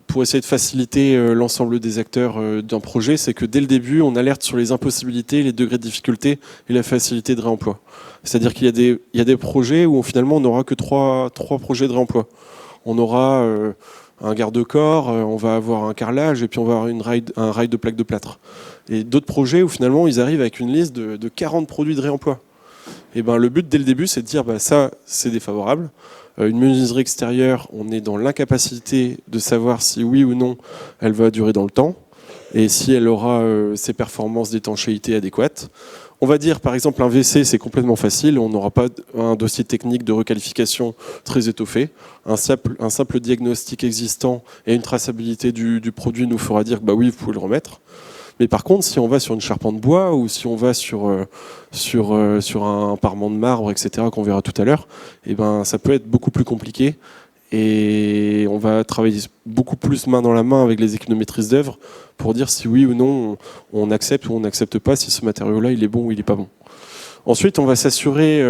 pour essayer de faciliter l'ensemble des acteurs d'un projet, c'est que dès le début, on alerte sur les impossibilités, les degrés de difficulté et la facilité de réemploi. C'est-à-dire qu'il y a des projets où finalement on n'aura que trois projets de réemploi. On aura un garde-corps, on va avoir un carrelage et puis on va avoir un rail de plaques de plâtre. Et d'autres projets où finalement ils arrivent avec une liste de 40 produits de réemploi. Et le but dès le début, c'est de dire ça, c'est défavorable. Une menuiserie extérieure, on est dans l'incapacité de savoir si oui ou non elle va durer dans le temps et si elle aura ses performances d'étanchéité adéquates. On va dire par exemple un WC, c'est complètement facile, on n'aura pas un dossier technique de requalification très étoffé. Un simple diagnostic existant et une traçabilité du produit nous fera dire que oui, vous pouvez le remettre. Mais par contre, si on va sur une charpente bois ou si on va sur un parement de marbre, etc., qu'on verra tout à l'heure, ça peut être beaucoup plus compliqué. Et on va travailler beaucoup plus main dans la main avec les équipes de maîtrise d'œuvre pour dire si oui ou non on accepte ou on n'accepte pas, si ce matériau-là il est bon ou il n'est pas bon. Ensuite, on va s'assurer...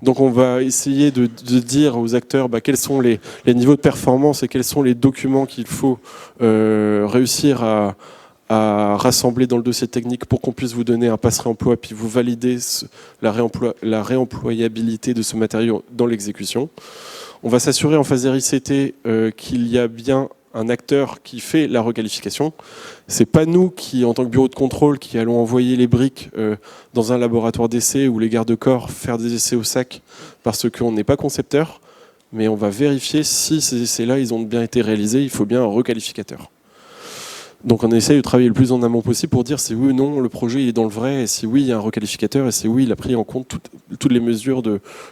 donc on va essayer de dire aux acteurs quels sont les niveaux de performance et quels sont les documents qu'il faut réussir à rassembler dans le dossier technique pour qu'on puisse vous donner un passe réemploi puis vous valider la réemployabilité de ce matériau dans l'exécution. On va s'assurer en phase RICT qu'il y a bien un acteur qui fait la requalification. C'est pas nous qui, en tant que bureau de contrôle, qui allons envoyer les briques dans un laboratoire d'essai ou les garde-corps faire des essais au sac parce qu'on n'est pas concepteur, mais on va vérifier si ces essais-là ils ont bien été réalisés. Il faut bien un requalificateur. Donc on essaye de travailler le plus en amont possible pour dire si oui ou non le projet est dans le vrai, et si oui il y a un requalificateur, et si oui il a pris en compte toutes les mesures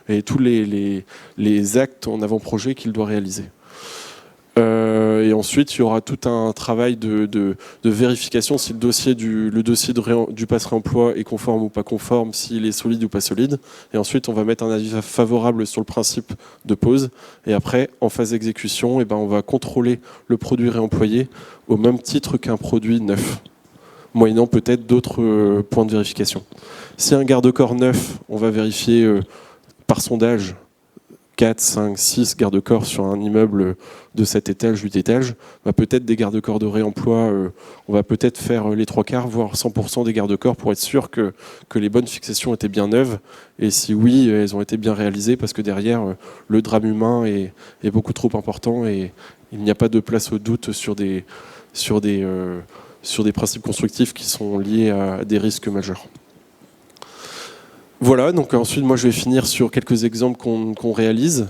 et tous les actes en avant-projet qu'il doit réaliser. Et ensuite il y aura tout un travail de vérification si le dossier du passe réemploi est conforme ou pas conforme, s'il est solide ou pas solide. Et ensuite on va mettre un avis favorable sur le principe de pause. Et après en phase d'exécution, on va contrôler le produit réemployé au même titre qu'un produit neuf, moyennant peut-être d'autres points de vérification. Si un garde-corps neuf, on va vérifier par sondage 4, 5, 6 garde-corps sur un immeuble de 7 étages, 8 étages, peut-être des garde-corps de réemploi, on va peut-être faire les 3/4, voire 100% des garde-corps pour être sûr que les bonnes fixations étaient bien neuves, et si oui, elles ont été bien réalisées, parce que derrière, le drame humain est beaucoup trop important, et il n'y a pas de place au doute sur des principes constructifs qui sont liés à des risques majeurs. Voilà, donc ensuite moi je vais finir sur quelques exemples qu'on réalise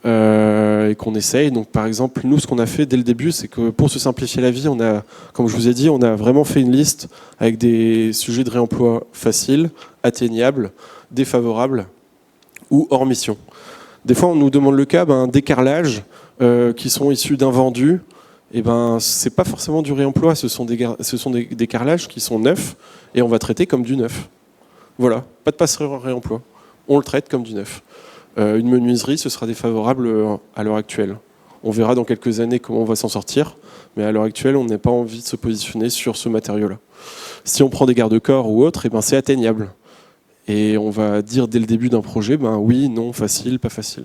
et qu'on essaye. Donc par exemple, nous ce qu'on a fait dès le début, c'est que pour se simplifier la vie, on a, comme je vous ai dit, on a vraiment fait une liste avec des sujets de réemploi faciles, atteignables, défavorables ou hors mission. Des fois on nous demande le cas, des carrelages qui sont issus d'un vendu, et c'est pas forcément du réemploi, ce sont des carrelages qui sont neufs et on va traiter comme du neuf. Voilà, pas de passerelle en réemploi. On le traite comme du neuf. Une menuiserie, ce sera défavorable à l'heure actuelle. On verra dans quelques années comment on va s'en sortir, mais à l'heure actuelle, on n'a pas envie de se positionner sur ce matériau-là. Si on prend des garde-corps ou autre, c'est atteignable. Et on va dire dès le début d'un projet, oui, non, facile, pas facile.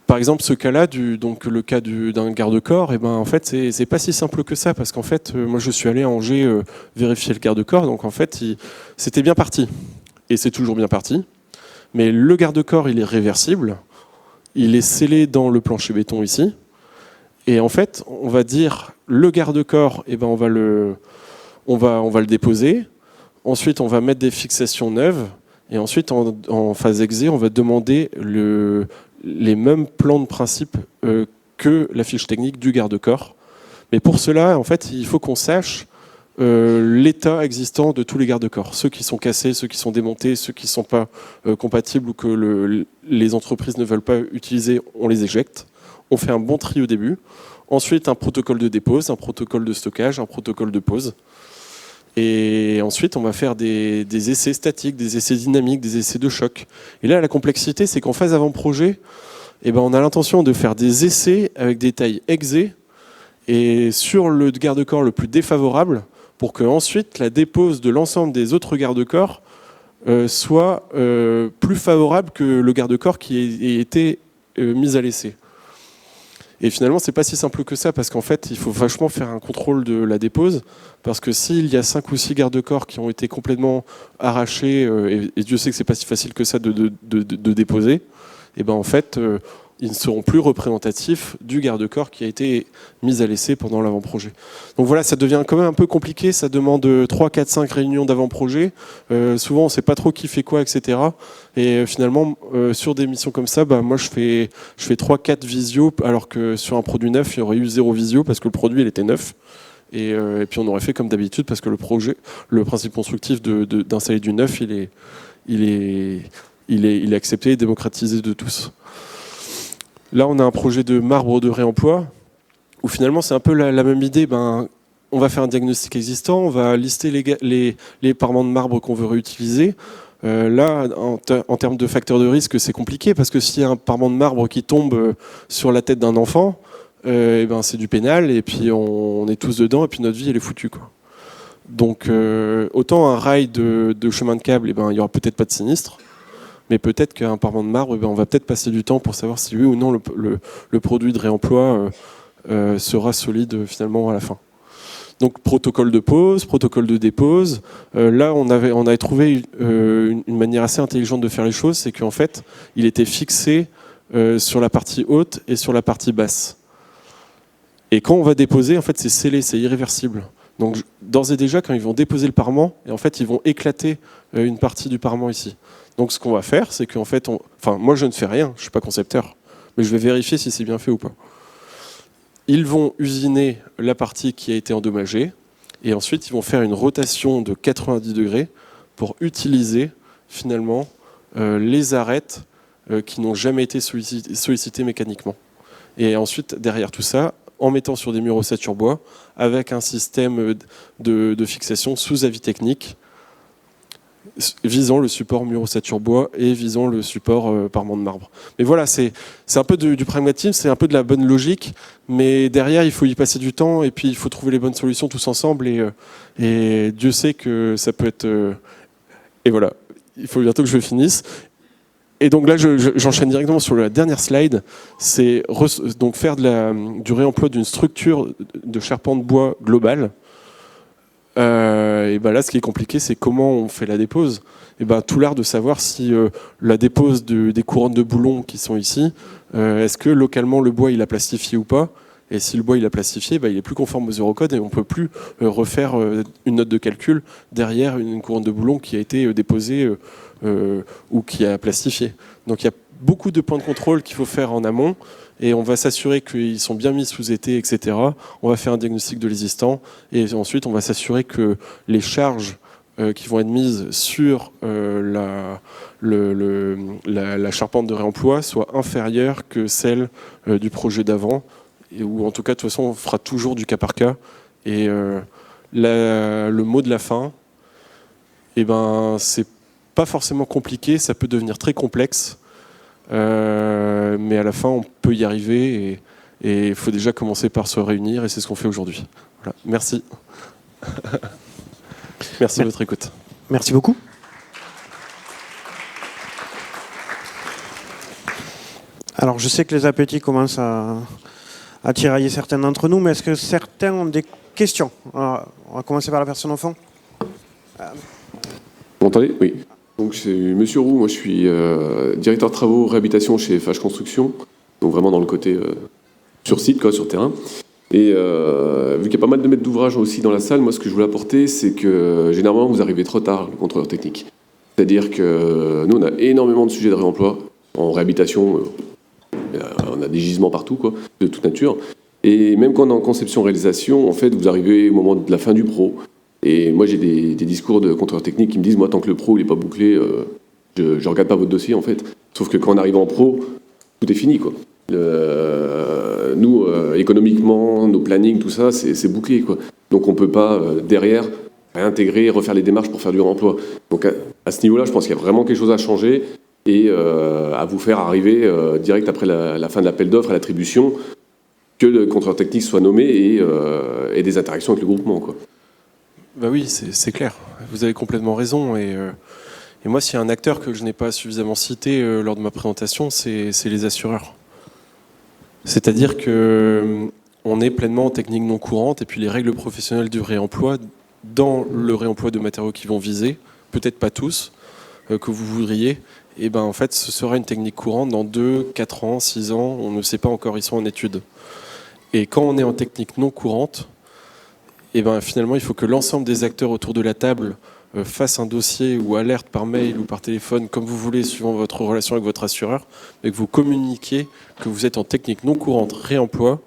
Par exemple, ce cas-là, donc le cas d'un garde-corps, en fait, c'est pas si simple que ça, parce qu'en fait, moi, je suis allé à Angers vérifier le garde-corps, donc en fait, c'était bien parti, et c'est toujours bien parti. Mais le garde-corps, il est réversible, il est scellé dans le plancher béton ici, et en fait, on va dire le garde-corps, on va le déposer. Ensuite, on va mettre des fixations neuves, et ensuite, en phase exé, on va demander les mêmes plans de principe que la fiche technique du garde-corps. Mais pour cela, en fait, il faut qu'on sache l'état existant de tous les garde-corps. Ceux qui sont cassés, ceux qui sont démontés, ceux qui ne sont pas compatibles ou que les entreprises ne veulent pas utiliser, on les éjecte. On fait un bon tri au début. Ensuite, un protocole de dépose, un protocole de stockage, un protocole de pose. Et ensuite, on va faire des essais statiques, des essais dynamiques, des essais de choc. Et là, la complexité, c'est qu'en phase avant-projet, on a l'intention de faire des essais avec des tailles exé et sur le garde-corps le plus défavorable pour que ensuite la dépose de l'ensemble des autres garde-corps soit plus favorable que le garde-corps qui a été mis à l'essai. Et finalement, c'est pas si simple que ça, parce qu'en fait, il faut vachement faire un contrôle de la dépose, parce que s'il y a 5 ou 6 garde-corps qui ont été complètement arrachés, et Dieu sait que c'est pas si facile que ça de déposer, en fait, ils ne seront plus représentatifs du garde-corps qui a été mis à l'essai pendant l'avant-projet. Donc voilà, ça devient quand même un peu compliqué, ça demande 3, 4, 5 réunions d'avant-projet, souvent on ne sait pas trop qui fait quoi, etc. Et finalement, sur des missions comme ça, moi je fais 3, 4 visios, alors que sur un produit neuf, il y aurait eu 0 visio, parce que le produit il était neuf. Et puis on aurait fait comme d'habitude, parce que le principe constructif d'installer du neuf, il est accepté et démocratisé de tous. Là, on a un projet de marbre de réemploi, où finalement, c'est un peu la même idée. On va faire un diagnostic existant, on va lister les parements de marbre qu'on veut réutiliser. Là, en termes de facteurs de risque, c'est compliqué, parce que s'il y a un parement de marbre qui tombe sur la tête d'un enfant, c'est du pénal, et puis on est tous dedans, et puis notre vie, elle est foutue, quoi. Donc, autant un rail de chemin de câble, il n'y aura peut-être pas de sinistre, mais peut-être qu'un parement de marbre, on va peut-être passer du temps pour savoir si oui ou non le produit de réemploi sera solide finalement à la fin. Donc protocole de pose, protocole de dépose. Là, on avait trouvé une manière assez intelligente de faire les choses, c'est qu'en fait, il était fixé sur la partie haute et sur la partie basse. Et quand on va déposer, en fait, c'est scellé, c'est irréversible. Donc d'ores et déjà, quand ils vont déposer le parement, et en fait, ils vont éclater une partie du parement ici. Donc ce qu'on va faire, c'est qu'en fait, moi je ne fais rien, je ne suis pas concepteur, mais je vais vérifier si c'est bien fait ou pas. Ils vont usiner la partie qui a été endommagée, et ensuite ils vont faire une rotation de 90 degrés pour utiliser finalement les arêtes qui n'ont jamais été sollicitées mécaniquement. Et ensuite, derrière tout ça, en mettant sur des murs ossature bois, avec un système de fixation sous avis technique, visant le support mur ossature bois et visant le support parement de marbre. Mais voilà, c'est un peu du pragmatisme, c'est un peu de la bonne logique, mais derrière, il faut y passer du temps, et puis il faut trouver les bonnes solutions tous ensemble, et Dieu sait que ça peut être... et voilà, il faut bientôt que je finisse. Et donc là, j'enchaîne directement sur la dernière slide. C'est donc faire du réemploi d'une structure de charpente bois globale. Et ben là, ce qui est compliqué, c'est comment on fait la dépose. Et ben, tout l'art de savoir si la dépose des couronnes de boulons qui sont ici, est-ce que localement le bois il a plastifié ou pas. Et si le bois il a plastifié, ben, il est plus conforme aux Eurocodes et on peut plus refaire une note de calcul derrière une couronne de boulons qui a été déposée ou qui a plastifié. Donc il y a beaucoup de points de contrôle qu'il faut faire en amont et on va s'assurer qu'ils sont bien mis sous été, etc. On va faire un diagnostic de l'existant et ensuite on va s'assurer que les charges qui vont être mises sur la charpente de réemploi soient inférieures que celles du projet d'avant, ou en tout cas de toute façon on fera toujours du cas par cas. Et le mot de la fin, eh ben, c'est pas forcément compliqué, ça peut devenir très complexe, mais à la fin on peut y arriver et il faut déjà commencer par se réunir et c'est ce qu'on fait aujourd'hui. Voilà. Merci. Merci de votre écoute. Merci beaucoup. Alors je sais que les appétits commencent à tirailler certains d'entre nous, mais est-ce que certains ont des questions? Alors, on va commencer par la personne au fond. Vous m'entendez? Oui. Donc c'est Monsieur Roux, moi je suis directeur de travaux réhabilitation chez FH Construction, donc vraiment dans le côté sur site, quoi, sur terrain. Et vu qu'il y a pas mal de maîtres d'ouvrage aussi dans la salle, moi ce que je voulais apporter, c'est que généralement vous arrivez trop tard, le contrôleur technique. C'est-à-dire que nous on a énormément de sujets de réemploi en réhabilitation, on a des gisements partout, quoi, de toute nature. Et même quand on est en conception-réalisation, en fait vous arrivez au moment de la fin du pro. Et moi j'ai des discours de contrôleurs techniques qui me disent, moi tant que le pro il est pas bouclé, je regarde pas votre dossier en fait. Sauf que quand on arrive en pro, tout est fini, quoi. Nous, économiquement, nos plannings, tout ça, c'est bouclé, quoi. Donc on ne peut pas, derrière, réintégrer, refaire les démarches pour faire du réemploi. Donc à ce niveau-là, je pense qu'il y a vraiment quelque chose à changer et à vous faire arriver direct après la fin de l'appel d'offres à l'attribution, que le contrôleur technique soit nommé et des interactions avec le groupement, quoi. Bah oui, c'est clair. Vous avez complètement raison. Et moi, s'il y a un acteur que je n'ai pas suffisamment cité lors de ma présentation, c'est les assureurs. C'est-à-dire qu'on est pleinement en technique non courante et puis les règles professionnelles du réemploi, dans le réemploi de matériaux qui vont viser, peut-être pas tous, que vous voudriez, et ben en fait ce sera une technique courante dans 2, 4 ans, 6 ans, on ne sait pas encore, ils sont en étude. Et quand on est en technique non courante, et ben finalement il faut que l'ensemble des acteurs autour de la table fasse un dossier ou alerte par mail ou par téléphone, comme vous voulez, suivant votre relation avec votre assureur, mais que vous communiquiez que vous êtes en technique non courante réemploi,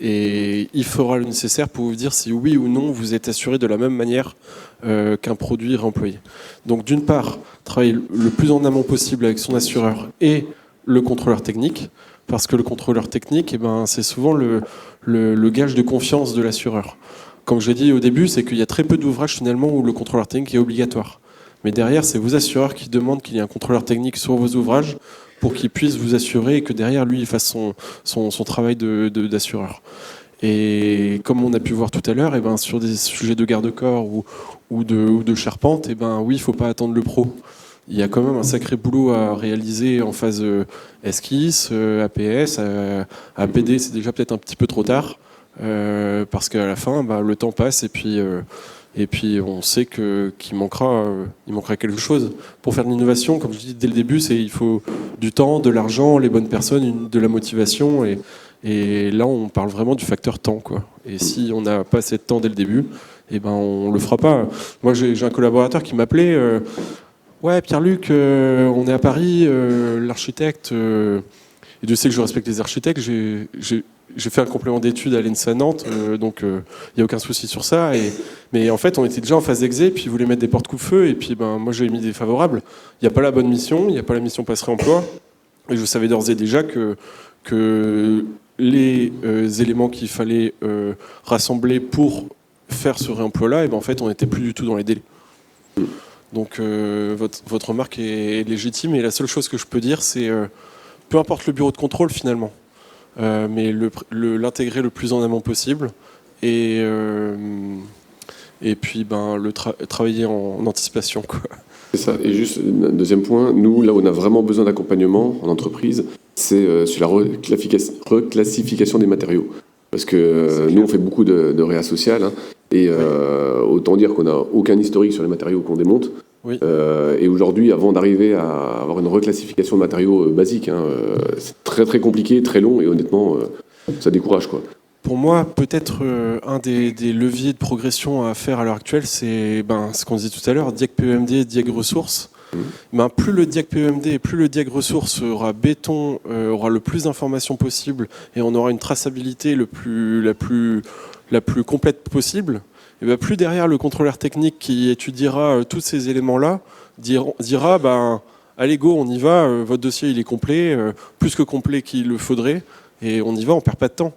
et il fera le nécessaire pour vous dire si oui ou non vous êtes assuré de la même manière qu'un produit réemployé. Donc d'une part, travailler le plus en amont possible avec son assureur et le contrôleur technique, parce que le contrôleur technique, eh ben, c'est souvent le gage de confiance de l'assureur. Comme je l'ai dit au début, c'est qu'il y a très peu d'ouvrages finalement où le contrôleur technique est obligatoire. Mais derrière, c'est vos assureurs qui demandent qu'il y ait un contrôleur technique sur vos ouvrages pour qu'il puisse vous assurer et que derrière, lui, il fasse son travail d'assureur. Et comme on a pu voir tout à l'heure, eh ben, sur des sujets de garde-corps ou de charpente, eh ben, oui, il ne faut pas attendre le pro. Il y a quand même un sacré boulot à réaliser en phase esquisse, APS, APD, c'est déjà peut-être un petit peu trop tard. Parce qu'à la fin, le temps passe et puis on sait qu'il manquera quelque chose. Pour faire de l'innovation, comme je dis dès le début, il faut du temps, de l'argent, les bonnes personnes, de la motivation. Et là, on parle vraiment du facteur temps, quoi. Et si on n'a pas assez de temps dès le début, eh ben, on le fera pas. Moi, j'ai un collaborateur qui m'appelait. Ouais, Pierre-Luc, on est à Paris, l'architecte. Et Dieu sait que je respecte les architectes. J'ai fait un complément d'études à l'ENSA Nantes, donc il n'y a aucun souci sur ça. Mais en fait, on était déjà en phase d'exé, puis ils voulaient mettre des portes coupe-feu, et puis moi j'avais mis des favorables. Il n'y a pas la bonne mission, il n'y a pas la mission passe réemploi, et je savais d'ores et déjà que les éléments qu'il fallait rassembler pour faire ce réemploi-là, et en fait, on n'était plus du tout dans les délais. Donc votre remarque est légitime, et la seule chose que je peux dire, c'est peu importe le bureau de contrôle finalement. Mais l'intégrer le plus en amont possible et puis travailler en anticipation, quoi. C'est ça. Et juste un deuxième point, nous, là où on a vraiment besoin d'accompagnement en entreprise, c'est sur la reclassification des matériaux. Parce que nous, on fait beaucoup de réa sociale, hein, et autant dire qu'on n'a aucun historique sur les matériaux qu'on démonte. Oui. Et aujourd'hui, avant d'arriver à avoir une reclassification de matériaux basique, hein, c'est très très compliqué, très long, et honnêtement, ça décourage, quoi. Pour moi, peut-être un des leviers de progression à faire à l'heure actuelle, c'est ce qu'on disait tout à l'heure, DIAC PEMD et DIAC ressources. Plus le DIAC PEMD et plus le DIAC ressources aura béton, aura le plus d'informations possible, et on aura une traçabilité la plus complète possible, et plus derrière le contrôleur technique qui étudiera tous ces éléments-là dira allez go, on y va, votre dossier il est complet, plus que complet qu'il le faudrait, et on y va, on perd pas de temps.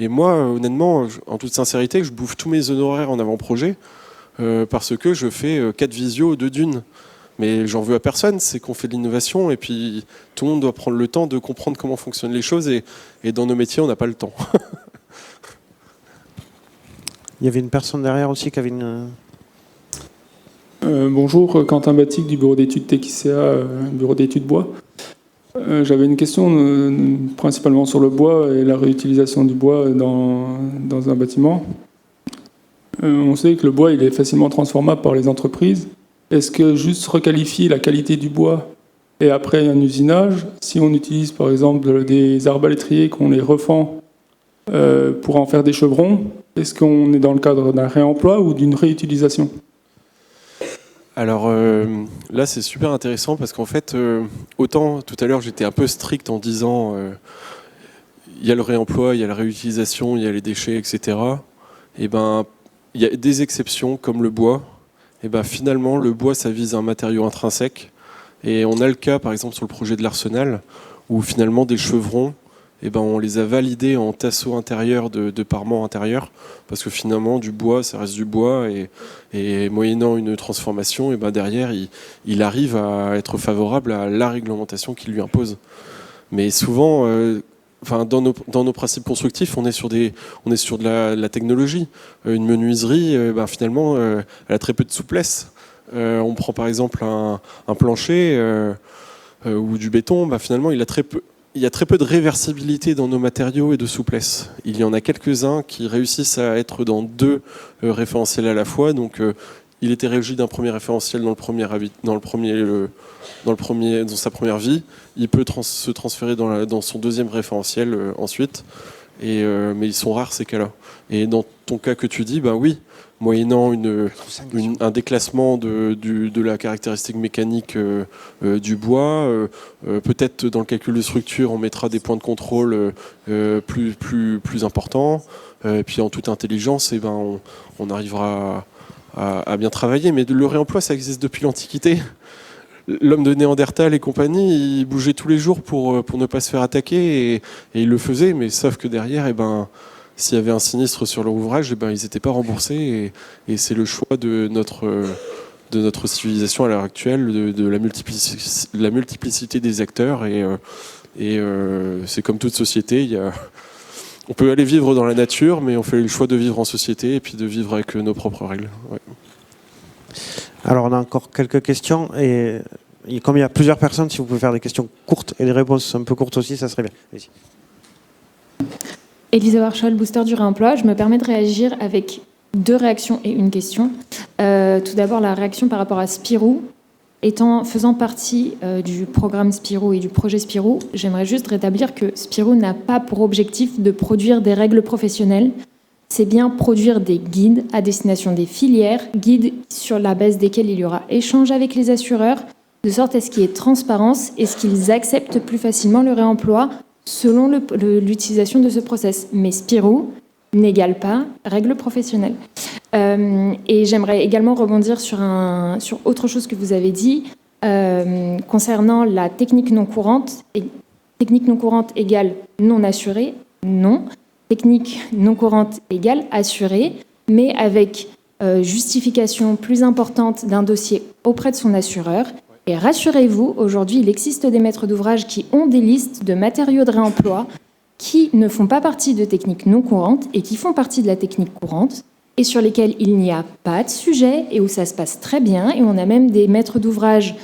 Et moi, honnêtement, en toute sincérité, je bouffe tous mes honoraires en avant-projet parce que je fais 4 visios, 2 d'une. Mais j'en veux à personne, c'est qu'on fait de l'innovation et puis tout le monde doit prendre le temps de comprendre comment fonctionnent les choses et dans nos métiers, on n'a pas le temps. Il y avait une personne derrière aussi qui avait une... Bonjour, Quentin Batic du bureau d'études TQCA, bureau d'études bois. J'avais une question principalement sur le bois et la réutilisation du bois dans un bâtiment. On sait que le bois il est facilement transformable par les entreprises. Est-ce que juste requalifier la qualité du bois et après un usinage, si on utilise par exemple des arbalétriers qu'on les refend pour en faire des chevrons, est-ce qu'on est dans le cadre d'un réemploi ou d'une réutilisation ? Alors là, c'est super intéressant parce qu'en fait, autant tout à l'heure, j'étais un peu strict en disant il y a le réemploi, il y a la réutilisation, il y a les déchets, etc. Et il y a des exceptions comme le bois. Et finalement, le bois, ça vise un matériau intrinsèque. Et on a le cas, par exemple, sur le projet de l'Arsenal, où finalement des chevrons, on les a validés en tasseau intérieur de parement intérieur, parce que finalement du bois ça reste du bois et moyennant une transformation, derrière il arrive à être favorable à la réglementation qui lui impose. Mais souvent, dans nos principes constructifs, on est sur de la technologie. Une menuiserie, finalement, elle a très peu de souplesse. On prend par exemple un plancher ou du béton, finalement il y a très peu de réversibilité dans nos matériaux et de souplesse. Il y en a quelques-uns qui réussissent à être dans 2 référentiels à la fois. Donc, il était régi d'un premier référentiel dans sa première vie. Il peut se transférer dans son deuxième référentiel ensuite. Mais ils sont rares ces cas-là. Et dans ton cas que tu dis, oui, moyennant un déclassement de la caractéristique mécanique du bois, peut-être dans le calcul de structure, on mettra des points de contrôle plus importants. Puis en toute intelligence, on arrivera à bien travailler. Mais le réemploi, ça existe depuis l'Antiquité. L'homme de Néandertal et compagnie, il bougeait tous les jours pour ne pas se faire attaquer et il le faisait, mais sauf que derrière, s'il y avait un sinistre sur leur ouvrage, ils n'étaient pas remboursés et c'est le choix de notre civilisation à l'heure actuelle, de la multiplicité des acteurs et c'est comme toute société, on peut aller vivre dans la nature, mais on fait le choix de vivre en société et puis de vivre avec nos propres règles. Ouais. Alors, on a encore quelques questions. Et comme il y a plusieurs personnes, si vous pouvez faire des questions courtes et des réponses un peu courtes aussi, ça serait bien. Allez-y. Élisa Warchol, booster du réemploi. Je me permets de réagir avec 2 réactions et une question. Tout d'abord, la réaction par rapport à Spirou. Faisant partie du programme Spirou et du projet Spirou, j'aimerais juste rétablir que Spirou n'a pas pour objectif de produire des règles professionnelles. C'est bien produire des guides à destination des filières, guides sur la base desquels il y aura échange avec les assureurs, de sorte à ce qu'il y ait transparence et ce qu'ils acceptent plus facilement le réemploi selon l'utilisation de ce process. Mais Spirou n'égale pas règles professionnelles. Et j'aimerais également rebondir sur autre chose que vous avez dit concernant la technique non courante. Technique non courante égale non assurée, non. Technique non courante égale assurée, mais avec justification plus importante d'un dossier auprès de son assureur. Et rassurez-vous, aujourd'hui, il existe des maîtres d'ouvrage qui ont des listes de matériaux de réemploi qui ne font pas partie de techniques non courantes et qui font partie de la technique courante. et sur lesquels il n'y a pas de sujet et où ça se passe très bien. Et on a même des maîtres d'ouvrage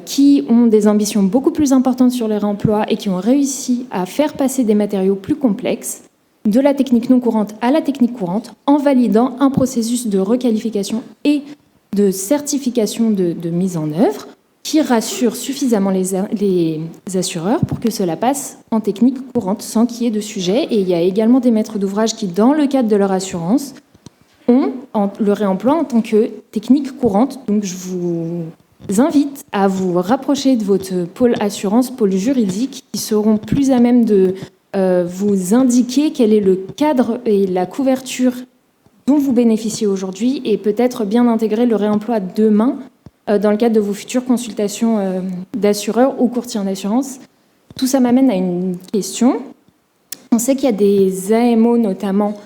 qui ont des ambitions beaucoup plus importantes sur le réemploi et qui ont réussi à faire passer des matériaux plus complexes de la technique non courante à la technique courante en validant un processus de requalification et de certification de mise en œuvre qui rassure suffisamment les assureurs pour que cela passe en technique courante sans qu'il y ait de sujet. Et il y a également des maîtres d'ouvrage qui, dans le cadre de leur assurance, ont le réemploi en tant que technique courante. Donc je vous invite à vous rapprocher de votre pôle assurance, pôle juridique, qui seront plus à même de vous indiquer quel est le cadre et la couverture dont vous bénéficiez aujourd'hui et peut-être bien intégrer le réemploi demain dans le cadre de vos futures consultations d'assureurs ou courtiers en assurance. Tout ça m'amène à une question. On sait qu'il y a des AMO, notamment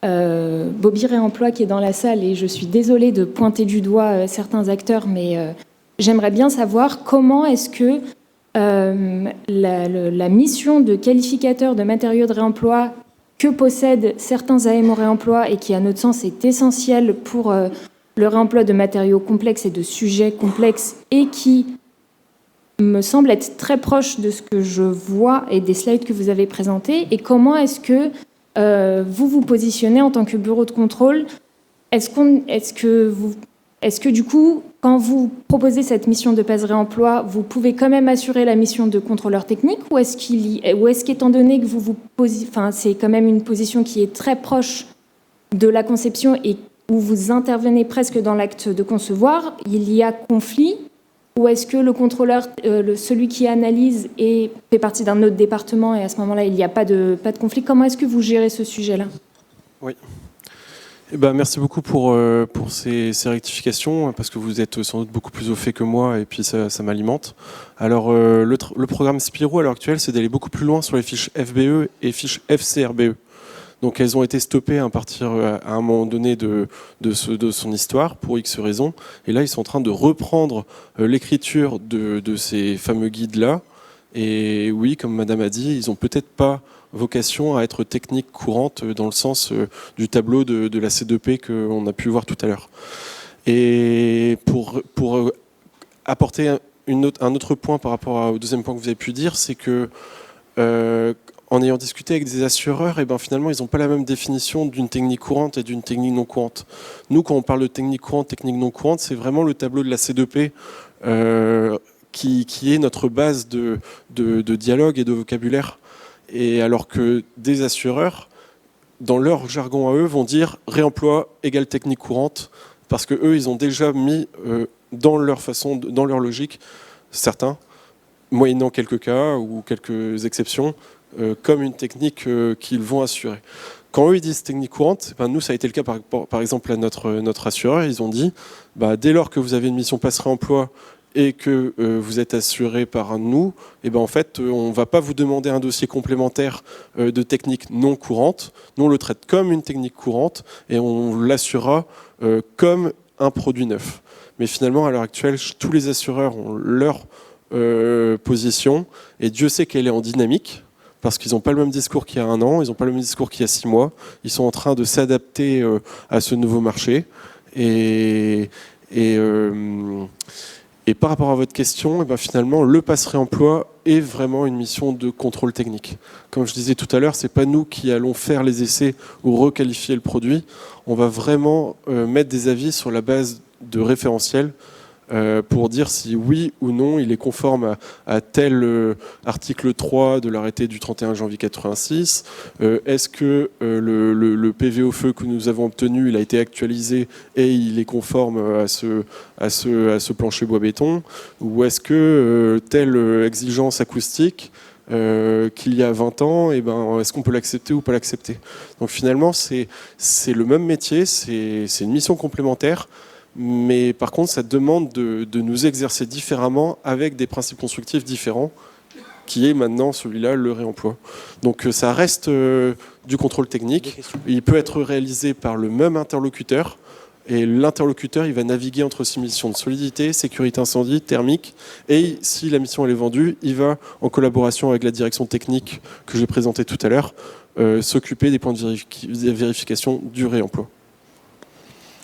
Bobby Réemploi qui est dans la salle, et je suis désolée de pointer du doigt certains acteurs, mais j'aimerais bien savoir comment est-ce que la mission de qualificateur de matériaux de réemploi que possèdent certains AMO Réemploi et qui, à notre sens, est essentiel pour le réemploi de matériaux complexes et de sujets complexes et qui me semble être très proche de ce que je vois et des slides que vous avez présentés. Et comment est-ce que vous vous positionnez en tant que bureau de contrôle? Est-ce que du coup, quand vous proposez cette mission de PAS réemploi, vous pouvez quand même assurer la mission de contrôleur technique, ou est-ce qu'étant donné que c'est quand même une position qui est très proche de la conception et où vous intervenez presque dans l'acte de concevoir, il y a conflit? Ou est-ce que le contrôleur, celui qui analyse, fait partie d'un autre département et à ce moment-là, il n'y a pas de conflit? Comment est-ce que vous gérez ce sujet-là? Oui. Eh ben, merci beaucoup pour ces rectifications, parce que vous êtes sans doute beaucoup plus au fait que moi, et puis ça m'alimente. Alors, le programme Spirou, à l'heure actuelle, c'est d'aller beaucoup plus loin sur les fiches FBE et fiches FCRBE. Donc elles ont été stoppées à partir à un moment donné de son histoire, pour X raisons. Et là, ils sont en train de reprendre l'écriture de ces fameux guides-là. Et oui, comme Madame a dit, ils n'ont peut-être pas vocation à être technique courante dans le sens du tableau de la C2P qu'on a pu voir tout à l'heure. Et pour apporter un autre point par rapport au deuxième point que vous avez pu dire, c'est que en ayant discuté avec des assureurs, finalement, ils n'ont pas la même définition d'une technique courante et d'une technique non courante. Nous, quand on parle de technique courante, technique non courante, c'est vraiment le tableau de la C2P qui est notre base de dialogue et de vocabulaire. Et alors que des assureurs, dans leur jargon à eux, vont dire réemploi égale technique courante, parce que eux, ils ont déjà mis dans leur façon, dans leur logique, certains, moyennant quelques cas ou quelques exceptions, comme une technique qu'ils vont assurer. Quand eux ils disent technique courante, nous ça a été le cas par exemple à notre assureur, ils ont dit dès lors que vous avez une mission PAS réemploi et que vous êtes assuré par un de nous, en fait on ne va pas vous demander un dossier complémentaire de technique non courante, nous on le traite comme une technique courante et on l'assurera comme un produit neuf. Mais finalement à l'heure actuelle, tous les assureurs ont leur position, et Dieu sait qu'elle est en dynamique, parce qu'ils n'ont pas le même discours qu'il y a un an, ils n'ont pas le même discours qu'il y a 6 mois, ils sont en train de s'adapter à ce nouveau marché. Et par rapport à votre question, finalement, le PAS réemploi est vraiment une mission de contrôle technique. Comme je disais tout à l'heure, ce n'est pas nous qui allons faire les essais ou requalifier le produit. On va vraiment mettre des avis sur la base de référentiels pour dire si oui ou non il est conforme à tel article 3 de l'arrêté du 31 janvier 86. Est-ce que le PV au feu que nous avons obtenu, il a été actualisé et il est conforme à ce plancher bois-béton, ou est-ce que telle exigence acoustique qu'il y a 20 ans, est-ce qu'on peut l'accepter ou pas l'accepter? Donc finalement, c'est le même métier, c'est une mission complémentaire. Mais par contre, ça demande de nous exercer différemment avec des principes constructifs différents, qui est maintenant celui-là, le réemploi. Donc ça reste du contrôle technique. Il peut être réalisé par le même interlocuteur. Et l'interlocuteur, il va naviguer entre ses missions de solidité, sécurité incendie, thermique. Et si la mission elle est vendue, il va, en collaboration avec la direction technique que j'ai présentée tout à l'heure, s'occuper des points de vérification du réemploi.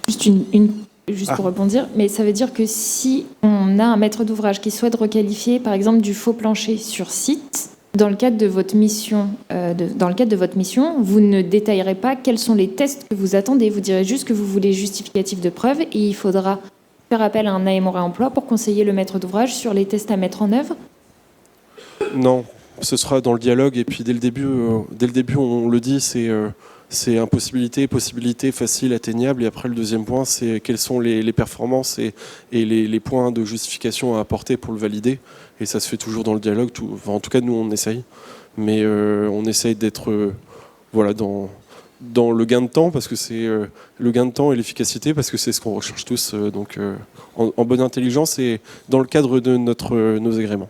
Juste pour rebondir, mais ça veut dire que si on a un maître d'ouvrage qui souhaite requalifier, par exemple, du faux plancher sur site, dans le cadre de votre mission, vous ne détaillerez pas quels sont les tests que vous attendez. Vous direz juste que vous voulez justificatif de preuve et il faudra faire appel à un AMO réemploi pour conseiller le maître d'ouvrage sur les tests à mettre en œuvre. Non, ce sera dans le dialogue et puis dès le début on le dit, c'est impossibilité, possibilité, facile, atteignable. Et après, le deuxième point, c'est quelles sont les performances et les points de justification à apporter pour le valider. Et ça se fait toujours dans le dialogue. En tout cas, nous, on essaye. Mais on essaye d'être dans le gain de temps, parce que c'est le gain de temps et l'efficacité, parce que c'est ce qu'on recherche tous. En bonne intelligence et dans le cadre de nos agréments.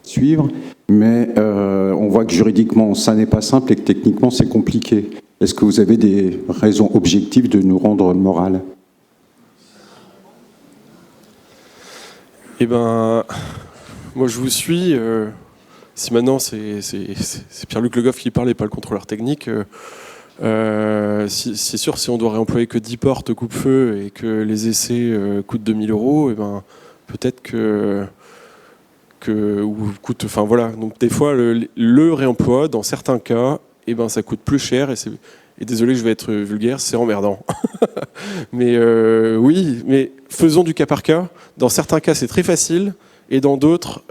Suivre, mais on voit que juridiquement ça n'est pas simple et que techniquement c'est compliqué. Est-ce que vous avez des raisons objectives de nous rendre morales? Eh ben, moi je vous suis. Si maintenant c'est Pierre-Luc Le Goff qui parle et pas le contrôleur technique, c'est sûr, si on doit réemployer que 10 portes coupe-feu et que les essais coûtent 2 000 €, eh ben, peut-être enfin voilà. Donc des fois le réemploi dans certains cas, eh ben ça coûte plus cher et désolé, je vais être vulgaire, c'est emmerdant. Mais oui, mais faisons du cas par cas. Dans certains cas, c'est très facile et dans d'autres,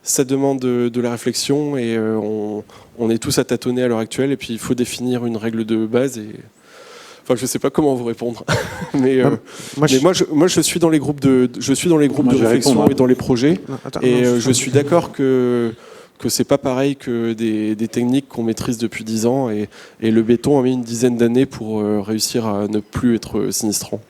ça demande de la réflexion et on est tous à tâtonner à l'heure actuelle et puis il faut définir une règle de base et enfin, je sais pas comment vous répondre, mais moi je suis dans les groupes de réflexion et dans les projets, je suis d'accord que c'est pas pareil que des techniques qu'on maîtrise depuis 10 ans et le béton a mis une dizaine d'années pour réussir à ne plus être sinistrant.